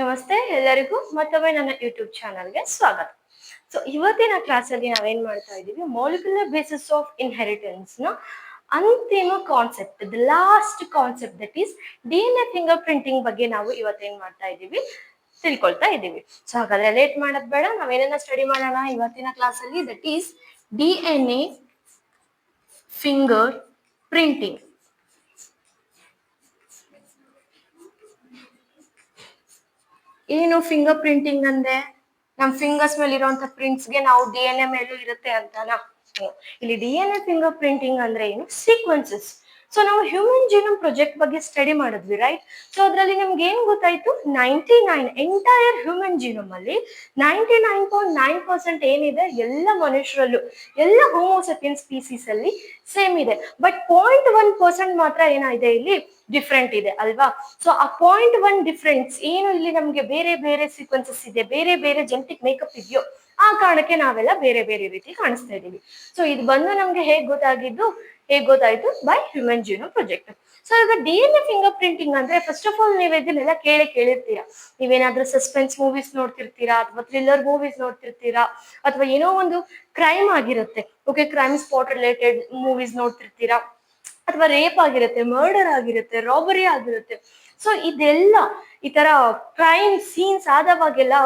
ನಮಸ್ತೆ ಎಲ್ಲರಿಗೂ ಮತ್ತೊಮ್ಮೆ ನನ್ನ ಯೂಟ್ಯೂಬ್ ಚಾನಲ್ಗೆ ಸ್ವಾಗತ. ಸೊ ಇವತ್ತಿನ ಕ್ಲಾಸಲ್ಲಿ ನಾವೇನ್ ಮಾಡ್ತಾ ಇದ್ದೀವಿ, ಮಾಲಿಕ್ಯುಲರ್ ಬೇಸಿಸ್ ಆಫ್ ಇನ್ಹೆರಿಟೆನ್ಸ್ ನ ಅಂತಿಮ concept, the last concept, that is DNA finger printing ಬಗ್ಗೆ ನಾವು ಇವತ್ತೇನ್ ಮಾಡ್ತಾ ಇದ್ದೀವಿ, ತಿಳ್ಕೊಳ್ತಾ ಇದ್ದೀವಿ. ಸೊ ಹಾಗಾದ್ರೆ ಲೇಟ್ ಮಾಡೋದ್ ಬೇಡ, ನಾವೇನ ಸ್ಟಡಿ ಮಾಡೋಣ ಇವತ್ತಿನ ಕ್ಲಾಸಲ್ಲಿ. That is DNA finger printing. ಏನು ಫಿಂಗರ್ ಪ್ರಿಂಟಿಂಗ್ ಅಂದ್ರೆ, ನಮ್ ಫಿಂಗರ್ಸ್ ಮೇಲೆ ಇರುವಂತ ಪ್ರಿಂಟ್ಸ್ಗೆ ನಾವು DNA ಮೇಲೂ ಇರುತ್ತೆ ಅಂತಾನ? ಇಲ್ಲಿ DNA ಫಿಂಗರ್ ಪ್ರಿಂಟಿಂಗ್ ಅಂದ್ರೆ ಏನು, ಸೀಕ್ವೆನ್ಸಸ್. ಸೊ ನಾವು ಹ್ಯೂಮನ್ ಜೀನೋಮ್ ಪ್ರಾಜೆಕ್ಟ್ ಬಗ್ಗೆ ಸ್ಟಡಿ ಮಾಡಿದ್ವಿ, ರೈಟ್? ಸೊ ಅದ್ರಲ್ಲಿ ನಮ್ಗೆ ಏನ್ ಗೊತ್ತಾಯ್ತು, 99 ಎಂಟೈರ್ ಹ್ಯೂಮನ್ ಜೀನೋಮ್ ಅಲ್ಲಿ 99.9% ಏನಿದೆ ಎಲ್ಲ ಮನುಷ್ಯರಲ್ಲೂ, ಎಲ್ಲ ಹೋಮೋಸೆಪಿಯನ್ ಸ್ಪೀಸೀಸ್ ಅಲ್ಲಿ ಸೇಮ್ ಇದೆ. ಬಟ್ 0.1% ಮಾತ್ರ ಏನಾಗಿದೆ, ಇಲ್ಲಿ ಡಿಫ್ರೆಂಟ್ ಇದೆ ಅಲ್ವಾ? ಸೊ ಆ 0.1 ಡಿಫ್ರೆನ್ಸ್ ಏನು, ಇಲ್ಲಿ ನಮ್ಗೆ ಬೇರೆ ಬೇರೆ ಸೀಕ್ವೆನ್ಸಸ್ ಇದೆ, ಬೇರೆ ಬೇರೆ ಜೆನೆಟಿಕ್ ಮೇಕಪ್ ಇದೆಯೋ, ಆ ಕಾರಣಕ್ಕೆ ನಾವೆಲ್ಲ ಬೇರೆ ಬೇರೆ ರೀತಿ ಕಾಣಿಸ್ತಾ ಇದೀವಿ. ಸೊ ಇದು ಬಂದು ನಮ್ಗೆ ಹೇಗ್ ಗೊತ್ತಾಯ್ತು, by human genome project. So ಈಗ DNA ಫಿಂಗರ್ ಪ್ರಿಂಟಿಂಗ್ ಅಂದ್ರೆ, ಫಸ್ಟ್ ಆಫ್ ಆಲ್ ನೀವು ಇದನ್ನೆಲ್ಲ ಕೇಳಿರ್ತೀರಾ. ನೀವೇನಾದ್ರೂ ಸಸ್ಪೆನ್ಸ್ ಮೂವೀಸ್ ನೋಡ್ತಿರ್ತೀರಾ, ಅಥವಾ ಥ್ರಿಲ್ಲರ್ ಮೂವೀಸ್ ನೋಡ್ತಿರ್ತೀರಾ, ಅಥವಾ ಏನೋ ಒಂದು ಕ್ರೈಮ್ ಆಗಿರುತ್ತೆ, okay, crime spot related movies ನೋಡ್ತಿರ್ತೀರಾ, ಅಥವಾ ರೇಪ್ ಆಗಿರುತ್ತೆ, ಮರ್ಡರ್ ಆಗಿರುತ್ತೆ, ರಾಬರಿ ಆಗಿರುತ್ತೆ. ಸೊ ಇದೆಲ್ಲ ಈ ತರ ಕ್ರೈಮ್ ಸೀನ್ಸ್ ಆದವಾಗೆಲ್ಲ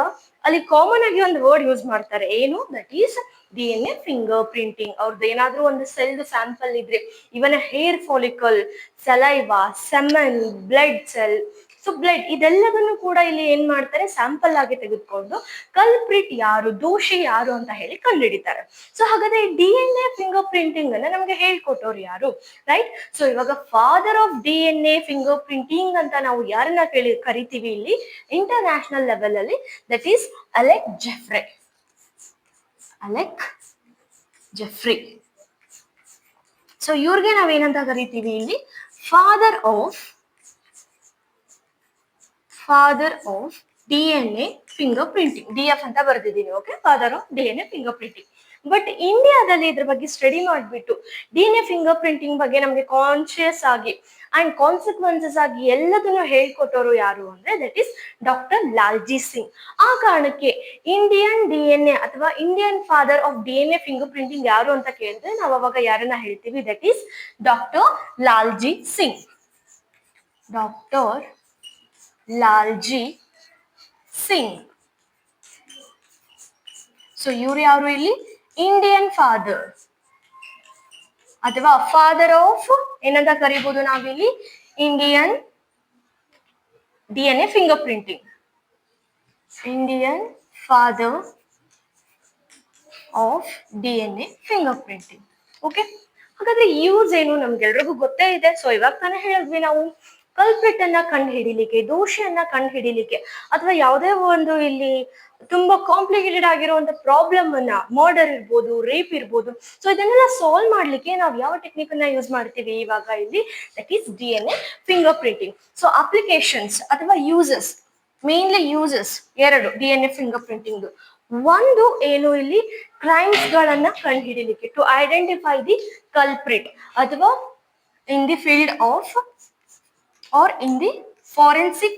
ಅಲ್ಲಿ ಕಾಮನ್ ಆಗಿ ಒಂದು ವರ್ಡ್ ಯೂಸ್ ಮಾಡ್ತಾರೆ, ಏನು, that is DNA finger printing. ಅವ್ರದ್ದು ಏನಾದ್ರೂ ಒಂದು ಸೆಲ್ ಸ್ಯಾಂಪಲ್ ಇದ್ರೆ, ಇವನ್ hair follicle, saliva, ಸೆಮನ್, blood cell, so blood, ಇದೆಲ್ಲದನ್ನು ಕೂಡ ಇಲ್ಲಿ ಏನ್ ಮಾಡ್ತಾರೆ, ಸ್ಯಾಂಪಲ್ ಆಗಿ ತೆಗೆದುಕೊಂಡು ಕಲ್ಪ್ರಿಟ್ ಯಾರು, ದೋಷಿ ಯಾರು ಅಂತ ಹೇಳಿ ಕಂಡುಹಿಡಿತಾರೆ. ಸೊ ಹಾಗಾದ್ರೆ DNA ಫಿಂಗರ್ ಪ್ರಿಂಟಿಂಗ್ ಅನ್ನ ನಮ್ಗೆ ಹೇಳ್ಕೊಟ್ಟವ್ರು ಯಾರು, ರೈಟ್? ಸೊ ಇವಾಗ father of DNA fingerprinting ಅಂತ ನಾವು ಯಾರನ್ನ ಕರಿತೀವಿ ಇಲ್ಲಿ ಇಂಟರ್ನ್ಯಾಷನಲ್ ಲೆವೆಲ್ ಅಲ್ಲಿ, that is Alec Jeffrey. So ಇವ್ರಿಗೆ ನಾವೇನಂತ ಕರಿತೀವಿ ಇಲ್ಲಿ, father of DNA fingerprinting, DF ಅಂತ ಬರ್ದಿದ್ದೀನಿ, okay, father of DNA fingerprinting. But ಇಂಡಿಯಾದಲ್ಲಿ ಇದ್ರ ಬಗ್ಗೆ ಸ್ಟಡಿ ಮಾಡಿಬಿಟ್ಟು DNA ಫಿಂಗರ್ ಪ್ರಿಂಟಿಂಗ್ ಬಗ್ಗೆ ನಮ್ಗೆ ಕಾನ್ಶಿಯಸ್ ಆಗಿ ಅಂಡ್ ಕಾನ್ಸಿಕ್ವೆನ್ಸಸ್ ಆಗಿ ಎಲ್ಲದನ್ನು ಹೇಳ್ಕೊಟ್ಟವರು ಯಾರು ಅಂದ್ರೆ, that is doctor Lalji Singh. ಆ ಕಾರಣಕ್ಕೆ ಇಂಡಿಯನ್ DNA ಅಥವಾ Indian father of DNA finger printing ಯಾರು ಅಂತ ಕೇಳಿದ್ರೆ ನಾವು ಅವಾಗ ಯಾರನ್ನ ಹೇಳ್ತೀವಿ, that is doctor Lalji Singh. Doctor Lalji Singh. So ಇವ್ರು ಯಾರು ಇಲ್ಲಿ, ಇಂಡಿಯನ್ ಫಾದರ್ ಅಥವಾ ಫಾದರ್ ಆಫ್ ಏನಂತ ಕರಿಬಹುದು ನಾವಿಲ್ಲಿ, Indian DNA finger printing. Indian father of DNA finger printing, okay. ಹಾಗಾದ್ರೆ ಯೂಸ್ ಏನು ನಮ್ಗೆಲ್ರಿಗೂ ಗೊತ್ತೇ ಇದೆ. ಸೊ ಇವಾಗ ತಾನೇ ಹೇಳಿದ್ವಿ, ನಾವು ಕಲ್ಪ್ರಿಟ್ ಅನ್ನ ಕಂಡು ಹಿಡಿಲಿಕ್ಕೆ, ದೋಷಿಯನ್ನ ಕಂಡು ಹಿಡಿಲಿಕ್ಕೆ, ಅಥವಾ ಯಾವುದೇ ಒಂದು ಇಲ್ಲಿ ತುಂಬಾ ಕಾಂಪ್ಲಿಕೇಟೆಡ್ ಆಗಿರುವಂತ ಪ್ರಾಬ್ಲಮ್ ಅನ್ನ, ಮರ್ಡರ್ ಇರ್ಬೋದು, ರೇಪ್ ಇರ್ಬೋದು, ಸೊ ಇದನ್ನೆಲ್ಲ ಸಾಲ್ವ್ ಮಾಡ್ಲಿಕ್ಕೆ ನಾವು ಯಾವ ಟೆಕ್ನಿಕ್ ಅನ್ನ ಯೂಸ್ ಮಾಡ್ತೀವಿ ಇವಾಗ ಇಲ್ಲಿ, that is DNA fingerprinting. So applications ಅಥವಾ ಯೂಸಸ್, ಮೇನ್ಲಿ ಯೂಸಸ್ ಎರಡು DNA ಫಿಂಗರ್ ಪ್ರಿಂಟಿಂಗ್. ಒಂದು ಏನು ಇಲ್ಲಿ, ಕ್ರೈಮ್ಸ್ ಗಳನ್ನ ಕಂಡು ಹಿಡಿಲಿಕ್ಕೆ, ಟು ಐಡೆಂಟಿಫೈ ದಿ ಕಲ್ಪ್ರಿಟ್, ಅಥವಾ in the field of or in the forensic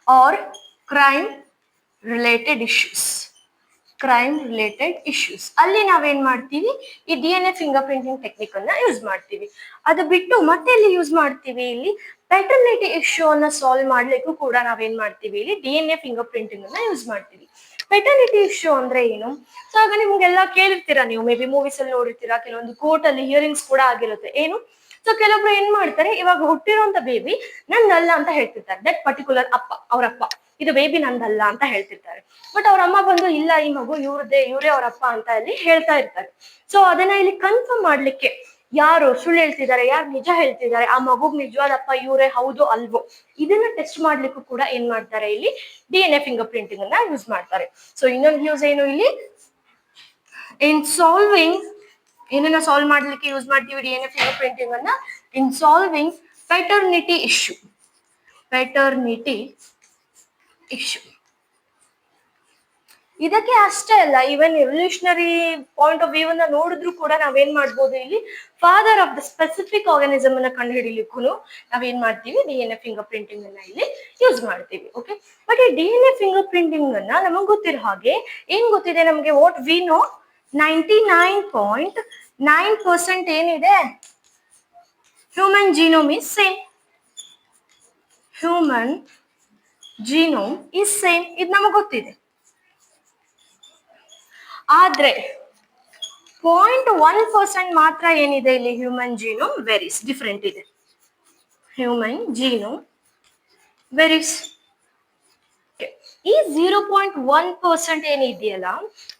or crime related issues ಅಲ್ಲಿ ನಾವೇನ್ ಮಾಡ್ತೀವಿ, ಈ DNA ಫಿಂಗರ್ ಪ್ರಿಂಟಿಂಗ್ ಟೆಕ್ನಿಕ್ ಅನ್ನ ಯೂಸ್ ಮಾಡ್ತೀವಿ. ಅದು ಬಿಟ್ಟು ಮತ್ತೆ ಇಲ್ಲಿ ಯೂಸ್ ಮಾಡ್ತೀವಿ, ಇಲ್ಲಿ ಪ್ಯಾಟರ್ನಿಟಿ ಇಶ್ಯೂ ಅನ್ನ ಸಾಲ್ವ್ ಮಾಡ್ಲಿಕ್ಕೂ ಕೂಡ ನಾವೇನ್ ಮಾಡ್ತೀವಿ, ಇಲ್ಲಿ DNA ಫಿಂಗರ್ ಪ್ರಿಂಟಿಂಗ್ ಅನ್ನ ಯೂಸ್ ಮಾಡ್ತೀವಿ. ಪೆಟರ್ನಿಟಿ ಇಶ್ಯೂ ಅಂದ್ರೆ ಏನು? ಸೊ ಆಗ ನಿಮ್ಗೆಲ್ಲ ಕೇಳಿರ್ತೀರಾ, ನೀವು ಮೇ ಬಿ ಮೂವೀಸ್ ಅಲ್ಲಿ ನೋಡಿರ್ತೀರಾ, ಕೆಲವೊಂದು ಕೋರ್ಟ್ ಅಲ್ಲಿ ಹಿಯರಿಂಗ್ಸ್ ಕೂಡ ಆಗಿರುತ್ತೆ, ಏನು, ಸೊ ಕೆಲವೊಬ್ರು ಏನ್ ಮಾಡ್ತಾರೆ, ಇವಾಗ ಹುಟ್ಟಿರುವಂತ ಬೇಬಿ ನಂದಲ್ಲ ಅಂತ ಹೇಳ್ತಿರ್ತಾರೆ, ದಟ್ ಪರ್ಟಿಕ್ಯುಲರ್ ಅಪ್ಪ, ಅವ್ರಪ್ಪ, ಇದು ಬೇಬಿ ನಂದಲ್ಲ ಅಂತ ಹೇಳ್ತಿರ್ತಾರೆ. ಬಟ್ ಅವ್ರ ಅಮ್ಮ ಬಂದು, ಇಲ್ಲ ಈ ಮಗು ಇವರೇ ಅವ್ರಪ್ಪ ಅಂತ ಇಲ್ಲಿ ಹೇಳ್ತಾ ಇರ್ತಾರೆ. ಸೊ ಅದನ್ನ ಇಲ್ಲಿ ಕನ್ಫರ್ಮ್ ಮಾಡ್ಲಿಕ್ಕೆ ಯಾರು ಸುಳ್ಳು ಹೇಳ್ತಿದ್ದಾರೆ, ಯಾರು ನಿಜ ಹೇಳ್ತಿದ್ದಾರೆ, ಆ ಮಗುಗ್ ನಿಜವಾದಪ್ಪ ಇವರೇ ಹೌದು ಅಲ್ವೋ, ಇದನ್ನ ಟೆಸ್ಟ್ ಮಾಡ್ಲಿಕ್ಕೂ ಕೂಡ ಏನ್ ಮಾಡ್ತಾರೆ, ಇಲ್ಲಿ DNA ಫಿಂಗರ್ ಪ್ರಿಂಟಿಂಗ್ ಅನ್ನ ಯೂಸ್ ಮಾಡ್ತಾರೆ. ಸೊ ಇನ್ನೊಂದು ಯೂಸ್ ಏನು ಇಲ್ಲಿ, ಇನ್ ಸಾಲ್ವಿಂಗ್, ಏನನ್ನ ಸಾಲ್ವ್ ಮಾಡ್ಲಿಕ್ಕೆ ಯೂಸ್ ಮಾಡ್ತೀವಿ DNA ಫಿಂಗರ್ ಪ್ರಿಂಟಿಂಗ್ ಅನ್ನ, ಇನ್ ಸಾಲ್ವಿಂಗ್ ಪ್ಯಾಟರ್ನಿಟಿ ಇಶ್ಯೂ. ಇದಕ್ಕೆ ಅಷ್ಟೇ ಅಲ್ಲ, even evolutionary point of view ಅನ್ನ ನೋಡಿದ್ರು ಕೂಡ ನಾವೇನ್ ಮಾಡ್ಬೋದು ಇಲ್ಲಿ, father of the specific organism ಅನ್ನ ಕಂಡು ಹಿಡಿಲಿಕ್ಕೂ ನಾವೇನ್ ಮಾಡ್ತೀವಿ, DNA ಫಿಂಗರ್ ಪ್ರಿಂಟಿಂಗ್ ಅನ್ನ ಇಲ್ಲಿ ಯೂಸ್ ಮಾಡ್ತೀವಿ. ಓಕೆ, ಬಟ್ ಈ DNA ಫಿಂಗರ್ ಪ್ರಿಂಟಿಂಗ್ ಅನ್ನ ನಮಗ್ ಗೊತ್ತಿರೋ ಹಾಗೆ ಏನ್ ಗೊತ್ತಿದೆ ನಮ್ಗೆ, ವಾಟ್ ವಿ ನೋ 99.9% ಏನಿದೆ, human genome is same. Human genome is same, ಇದು ನಮಗ್ ಗೊತ್ತಿದೆ. ಆದ್ರೆ 0.1% ಮಾತ್ರ ಏನಿದೆ ಇಲ್ಲಿ, ಹ್ಯೂಮನ್ ಜೀನೋಮ್ ವೆರೀಸ್, ಡಿಫ್ರೆಂಟ್ ಇದೆ. Human genome varies. ಈ 0.1% ಏನಿದೆಯಲ್ಲ,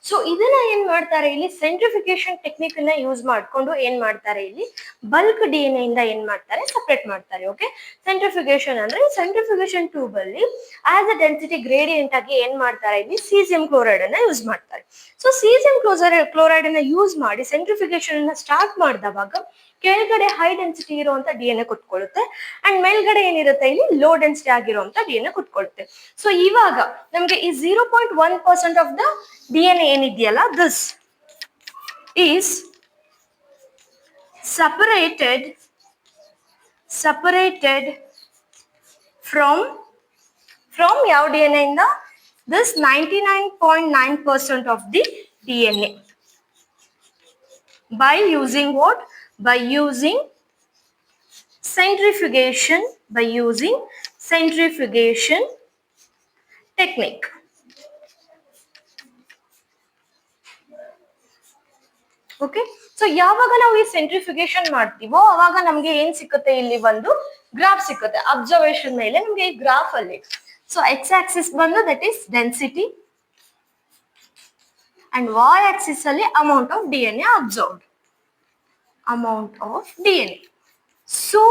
ಸೊ ಇದನ್ನ ಏನ್ ಮಾಡ್ತಾರೆ ಇಲ್ಲಿ, ಸೆಂಟ್ರಿಫಿಕೇಶನ್ ಟೆಕ್ನಿಕ್ ಅನ್ನ ಯೂಸ್ ಮಾಡ್ಕೊಂಡು ಏನ್ ಮಾಡ್ತಾರೆ ಇಲ್ಲಿ, ಬಲ್ಕ್ DNA ಇಂದ ಏನ್ ಮಾಡ್ತಾರೆ, ಸಪರೇಟ್ ಮಾಡ್ತಾರೆ. ಓಕೆ, ಸೆಂಟ್ರಿಫಿಕೇಶನ್ ಅಂದ್ರೆ ಸೆಂಟ್ರಿಫಿಕೇಶನ್ ಟ್ಯೂಬ್ ಅಲ್ಲಿ ಆಸ್ ಅ ಡೆನ್ಸಿಟಿ ಗ್ರೇಡಿಯಂಟ್ ಆಗಿ ಏನ್ ಮಾಡ್ತಾರೆ ಇಲ್ಲಿ, ಸೀಸಿಯಂ ಕ್ಲೋರೈಡ್ ಅನ್ನ ಯೂಸ್ ಮಾಡ್ತಾರೆ. ಸೊ ಸೀಸಿಯಂ ಕ್ಲೋರೈಡ್ ಅನ್ನ ಯೂಸ್ ಮಾಡಿ ಸೆಂಟ್ರಿಫಿಕೇಶನ್ ಅನ್ನ ಸ್ಟಾರ್ಟ್ ಮಾಡಿದವಾಗ ಕೆಳಗಡೆ ಹೈ ಡೆನ್ಸಿಟಿ ಇರುವಂತ DNA ಕುತ್ಕೊಳ್ಳುತ್ತೆ, ಅಂಡ್ ಮೇಲ್ಗಡೆ ಏನಿರುತ್ತೆ ಇಲ್ಲಿ ಲೋ ಡೆನ್ಸಿಟಿ ಆಗಿರುವಂತ DNA ಕುತ್ಕೊಳ್ಳುತ್ತೆ. ಸೊ ಇವಾಗ ನಮ್ಗೆ ಈ 0.1% ಆಫ್ ದ DNA ಏನಿದೆಯಲ್ಲ, ದಿಸ್ ಈಸ್ separated from ಯಾವ DNA ಇಂದ, this 99.9% of the DNA by using what, by using centrifugation technique. Okay, so ಯಾವಾಗ ನಾವು ಈ ಸೆಂಟ್ರಿಫಿಕೇಶನ್ ಮಾಡ್ತೀವೋ ಅವಾಗ ನಮ್ಗೆ ಏನ್ ಸಿಕ್ಕುತ್ತೆ, ಇಲ್ಲಿ ಒಂದು ಗ್ರಾಫ್ ಸಿಕ್ಕುತ್ತೆ. ಅಬ್ಸರ್ವೇಷನ್ ಮೇಲೆ ನಮ್ಗೆ ಈ ಗ್ರಾಫ್ ಅಲ್ಲಿ, ಸೊ ಎಕ್ಸ್ ಆಕ್ಸಿಸ್ ಬಂದು that is density and Y axis ಅಲ್ಲಿ amount of DNA observed, amount of DNA. So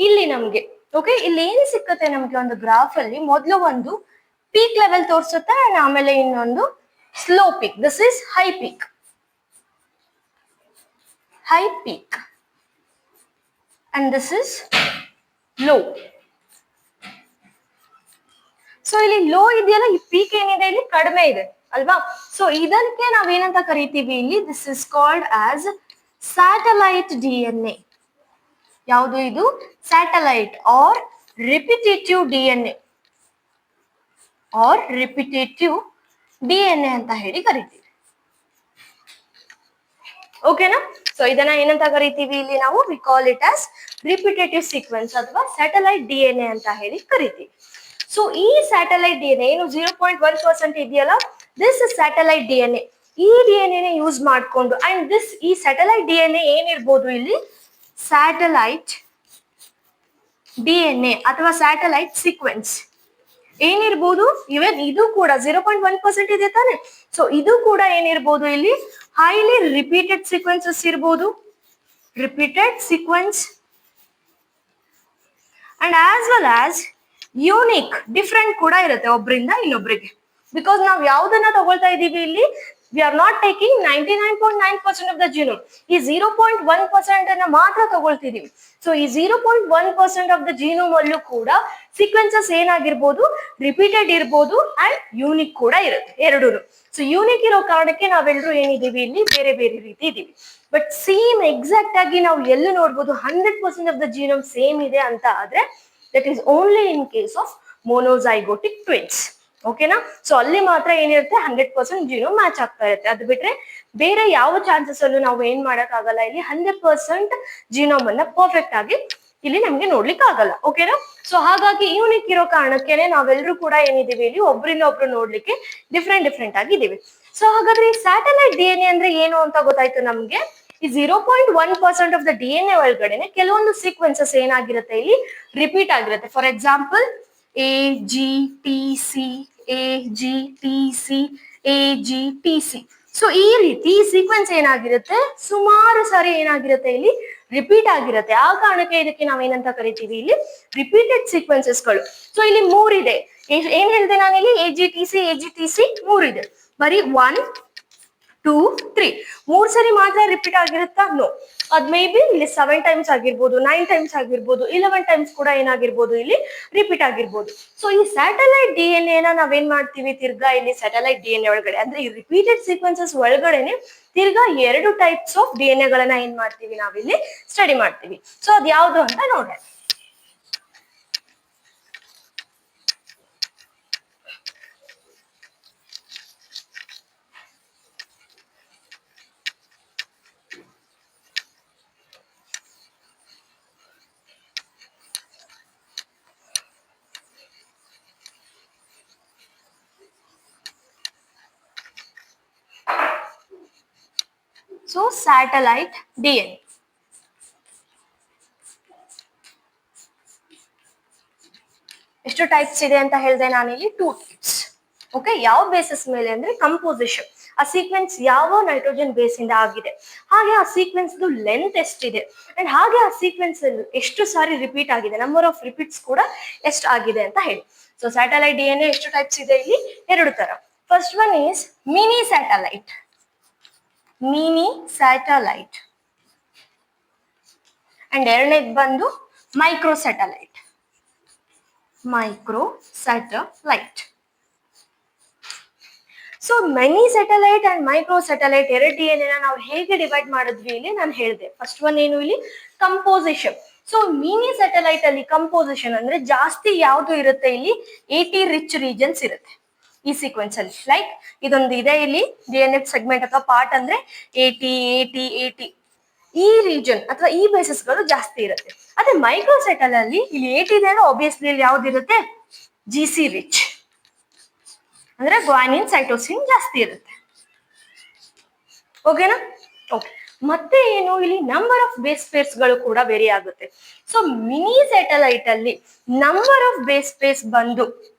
ಇಲ್ಲಿ ನಮ್ಗೆ ಓಕೆ, ಇಲ್ಲಿ ಏನ್ ಸಿಕ್ಕುತ್ತೆ ನಮ್ಗೆ, ಒಂದು ಗ್ರಾಫ್ ಅಲ್ಲಿ ಮೊದಲು ಒಂದು ಪೀಕ್ ಲೆವೆಲ್ ತೋರಿಸುತ್ತೆ, ಆಮೇಲೆ ಇನ್ನೊಂದು slow peak. This is high peak and this is low. So ಇಲ್ಲಿ ಲೋ ಇದೆಯಲ್ಲ, ಈ ಪೀಕ್ ಏನಿದೆ ಇಲ್ಲಿ ಕಡಿಮೆ ಇದೆ ಅಲ್ವಾ. ಸೊ ಇದಕ್ಕೆ ನಾವೇನಂತ ಕರಿತೀವಿ ಇಲ್ಲಿ, this is called as satellite DNA. ಯಾವುದು ಇದು, ಸ್ಯಾಟಲೈಟ್ ಆರ್ ರಿಪಿಟೇಟಿವ್ DNA ಅಂತ ಹೇಳಿ ಕರಿತೀವಿ. ಓಕೆನಾ. ಸೊ ಇದನ್ನ ಏನಂತ ಕರಿತೀವಿ ಇಲ್ಲಿ ನಾವು, V call it as repetitive sequence ಅಥವಾ ಸ್ಯಾಟಲೈಟ್ DNA ಅಂತ ಹೇಳಿ ಕರಿತೀವಿ. ಸೊ ಈ ಸ್ಯಾಟಲೈಟ್ DNA ಏನು 0.1% ಇದೆಯಲ್ಲ, ದಿಸ್ ಸ್ಯಾಟಲೈಟ್ DNA, ಈ DNA ಯೂಸ್ ಮಾಡ್ಕೊಂಡು, ಅಂಡ್ ದಿಸ್ ಈ ಸ್ಯಾಟಲೈಟ್ DNA ಏನಿರ್ಬೋದು ಇಲ್ಲಿ, ಸ್ಯಾಟಲೈಟ್ DNA ಅಥವಾ ಸ್ಯಾಟಲೈಟ್ ಸೀಕ್ವೆನ್ಸ್ ಏನಿರ್ಬೋದು, ಇವನ್ ಇದು ಕೂಡ 0.1% ಇದೆ ತಾನೆ. ಸೊ ಇದು ಕೂಡ ಏನಿರ್ಬೋದು ಇಲ್ಲಿ, ಹೈಲಿ ರಿಪೀಟೆಡ್ ಸೀಕ್ವೆನ್ಸಸ್ ಇರ್ಬೋದು, repeated sequence, and as well as unique, different ಕೂಡ ಇರುತ್ತೆ ಒಬ್ರಿಂದ ಇನ್ನೊಬ್ರಿಗೆ. ಬಿಕಾಸ್ ನಾವು ಯಾವ್ದನ್ನ ತಗೊಳ್ತಾ ಇದೀವಿ ಇಲ್ಲಿ, we are not taking 99.9% of the genome, ಈ 0.1% ಅನ್ನ ಮಾತ್ರ ತಗೊಳ್ತಿದೀವಿ. ಸೊ ಈ 0.1% ಆಫ್ ದ ಜೀನೋಮ್ ಅಲ್ಲೂ ಕೂಡ ಸೀಕ್ವೆನ್ಸಸ್ ಏನಾಗಿರ್ಬೋದು, ರಿಪೀಟೆಡ್ ಇರ್ಬೋದು ಅಂಡ್ ಯೂನಿಕ್ ಕೂಡ ಇರುತ್ತೆ, ಎರಡೂ. ಸೊ ಯೂನಿಕ್ ಇರೋ ಕಾರಣಕ್ಕೆ ನಾವೆಲ್ಲರೂ ಏನಿದೀವಿ ಇಲ್ಲಿ, ಬೇರೆ ಬೇರೆ ರೀತಿ ಇದೀವಿ. ಬಟ್ ಸೇಮ್ ಎಕ್ಸಾಕ್ಟ್ ಆಗಿ ನಾವು ಎಲ್ಲೂ ನೋಡ್ಬೋದು 100% ಆಫ್ ದ ಜೀನೋಮ್ ಸೇಮ್ ಇದೆ ಅಂತ ಆದ್ರೆ, that is only in case of monozygotic twins. ಓಕೆನಾ. ಸೊ ಅಲ್ಲಿ ಮಾತ್ರ ಏನಿರುತ್ತೆ, 100% ಜೀನೋಮ್ ಮ್ಯಾಚ್ ಆಗ್ತಾ ಇರುತ್ತೆ. ಅದು ಬಿಟ್ರೆ ಬೇರೆ ಯಾವ ಚಾನ್ಸಸ್ ಅಲ್ಲೂ ನಾವು ಏನ್ ಮಾಡಕ್ ಆಗಲ್ಲ ಇಲ್ಲಿ, 100% ಜೀನೋಮ್ ಅನ್ನ ಪರ್ಫೆಕ್ಟ್ ಆಗಿ ಇಲ್ಲಿ ನಮ್ಗೆ ನೋಡ್ಲಿಕ್ಕೆ ಆಗಲ್ಲ. ಓಕೆನಾ. ಸೊ ಹಾಗಾಗಿ ಯೂನಿಕ್ ಇರೋ ಕಾರಣಕ್ಕೇನೆ ನಾವೆಲ್ಲರೂ ಕೂಡ ಏನಿದೀವಿ ಇಲ್ಲಿ, ಒಬ್ರಿಂದ ಒಬ್ರು ನೋಡ್ಲಿಕ್ಕೆ ಡಿಫ್ರೆಂಟ್ ಆಗಿದ್ದೀವಿ. ಸೊ ಹಾಗಾದ್ರೆ ಈ ಸ್ಯಾಟಲೈಟ್ DNA ಅಂದ್ರೆ ಏನು ಅಂತ ಗೊತ್ತಾಯ್ತು ನಮ್ಗೆ. ಈ 0.1% ಆಫ್ ದ DNA ಒಳಗಡೆನೆ ಕೆಲವೊಂದು ಸೀಕ್ವೆನ್ಸಸ್ ಏನಾಗಿರುತ್ತೆ ಇಲ್ಲಿ, ರಿಪೀಟ್ ಆಗಿರುತ್ತೆ. For example AGTC, AGTC. So ಈ ರೀತಿ ಈ ಸೀಕ್ವೆನ್ಸ್ ಏನಾಗಿರುತ್ತೆ, ಸುಮಾರು ಸಾರಿ ಏನಾಗಿರುತ್ತೆ ಇಲ್ಲಿ, ರಿಪೀಟ್ ಆಗಿರುತ್ತೆ. ಆ ಕಾರಣಕ್ಕೆ ಇದಕ್ಕೆ ನಾವೇನಂತ ಕರಿತೀವಿ ಇಲ್ಲಿ, ರಿಪೀಟೆಡ್ ಸೀಕ್ವೆನ್ಸಸ್ಗಳು. ಸೊ ಇಲ್ಲಿ 3 ಇದೆ. ಏನ್ ಹೇಳಿದೆ ನಾನಿಲ್ಲಿ, AGTC 3 ಇದೆ. ಬರೀ 1, 2 3 ಮೂರ್ ಸರಿ ಮಾತ್ರ ರಿಪೀಟ್ ಆಗಿರುತ್ತಾ? ನೋ. ಅದ್ ಮೇ ಬಿ ಇಲ್ಲಿ 7 ಟೈಮ್ಸ್ ಆಗಿರ್ಬೋದು, 9 ಟೈಮ್ಸ್ ಆಗಿರ್ಬೋದು, 11 ಟೈಮ್ಸ್ ಕೂಡ ಏನಾಗಿರ್ಬೋದು ಇಲ್ಲಿ ರಿಪೀಟ್ ಆಗಿರ್ಬೋದು. ಸೊ ಈ ಸ್ಯಾಟಲೈಟ್ ಡಿ ಎನ್ ಎನ ನಾವೇನ್ ಮಾಡ್ತೀವಿ, ತಿರ್ಗಾ ಇಲ್ಲಿ ಸ್ಯಾಟಲೈಟ್ ಡಿ ಎನ್ ಎ ಒಳಗಡೆ ಅಂದ್ರೆ ಈ ರಿಪೀಟೆಡ್ ಸೀಕ್ವೆನ್ಸಸ್ ಒಳಗಡೆನೆ ತಿರ್ಗಾ 2 ಟೈಪ್ಸ್ ಆಫ್ ಡಿ ಎನ್ ಎಗಳನ್ನ ಏನ್ ಮಾಡ್ತೀವಿ ನಾವಿಲ್ಲಿ ಸ್ಟಡಿ ಮಾಡ್ತೀವಿ. ಸೊ ಅದ್ ಯಾವ್ದು ಅಂತ ನೋಡೋಣ. ಸೊ ಸ್ಯಾಟಲೈಟ್ ಡಿ ಎನ್ ಎಷ್ಟು ಟೈಪ್ಸ್ ಇದೆ ಅಂತ ಹೇಳಿದೆ ನಾನಿಲ್ಲಿ? 2 ಟೈಪ್ಸ್. ಓಕೆ, ಯಾವ ಬೇಸಿಸ್ ಮೇಲೆ ಅಂದ್ರೆ ಕಂಪೋಸಿಷನ್, ಆ ಸೀಕ್ವೆನ್ಸ್ ಯಾವ ನೈಟ್ರೋಜನ್ ಬೇಸ್ ಇಂದ ಆಗಿದೆ, ಹಾಗೆ ಆ ಸೀಕ್ವೆನ್ಸ್ ಲೆಂತ್ ಎಷ್ಟಿದೆ, ಅಂಡ್ ಹಾಗೆ ಆ ಸೀಕ್ವೆನ್ಸ್ ಎಷ್ಟು ಸಾರಿ ರಿಪೀಟ್ ಆಗಿದೆ, ನಂಬರ್ ಆಫ್ ರಿಪೀಟ್ಸ್ ಕೂಡ ಎಷ್ಟು ಆಗಿದೆ ಅಂತ ಹೇಳಿ. So satellite D N A ಎಷ್ಟು ಟೈಪ್ಸ್ ಇದೆ ಇಲ್ಲಿ? 2 ತರ. First one is mini satellite. Mini satellite and ಎರಡನೇದು ಬಂದು micro satellite. Micro satellite. So mini satellite and micro satellite ಎರಡು ಡಿ ಎನ್ ಎನ ನಾವು ಹೇಗೆ ಡಿವೈಡ್ ಮಾಡಿದ್ವಿ ಇಲ್ಲಿ ನಾನು ಹೇಳಿದೆ. ಫಸ್ಟ್ ಒನ್ ಏನು ಇಲ್ಲಿ? ಕಂಪೋಸಿಷನ್. ಸೊ ಮಿನಿ ಸ್ಯಾಟಲೈಟ್ ಅಲ್ಲಿ ಕಂಪೋಸಿಷನ್ ಅಂದ್ರೆ ಜಾಸ್ತಿ ಯಾವ್ದು ಇರುತ್ತೆ ಇಲ್ಲಿ? 80 ರಿಚ್ ರೀಜನ್ಸ್ ಇರುತ್ತೆ ಈ ಸೀಕ್ವೆನ್ಸ್ ಅಲ್ಲಿ. ಲೈಕ್ ಇದೊಂದು ಇದೆ ಇಲ್ಲಿ ಡಿ ಎನ್ ಎ ಸೆಗ್ಮೆಂಟ್ ಅಥವಾ ಪಾರ್ಟ್ ಅಂದ್ರೆ 80 ಈ ರೀಜನ್ ಅಥವಾ ಈ ಬೇಸಿಸ್ ಗಳು ಜಾಸ್ತಿ ಇರುತ್ತೆ. ಅದೇ ಮೈಕ್ರೋಸೆಟಲ್ ಅಲ್ಲಿ ಇಲ್ಲಿ 80 ಇದೆ ಅಂದ್ರೆ ಆಬ್ವಿಯಸ್ಲಿ ಇಲ್ಲಿ ಯಾವ್ದಿರುತ್ತೆ? GC ರಿಚ್ ಅಂದ್ರೆ ಗ್ವಾನಿನ್ ಸೈಟೋಸಿನ್ ಜಾಸ್ತಿ ಇರುತ್ತೆ. ಓಕೆನಾ? ಓಕೆ. ಮತ್ತೆ ಏನು ಇಲ್ಲಿ ನಂಬರ್ ಆಫ್ ಬೇಸ್ ಪೇರ್ಸ್ ಗಳು ಕೂಡ ವೇರಿ ಆಗುತ್ತೆ. ಸೊ ಮಿನಿ ಸ್ಯಾಟಲೈಟ್ ಅಲ್ಲಿ ನಂಬರ್ ಆಫ್ ಬೇಸ್ ಪೇರ್ಸ್ ಬಂದು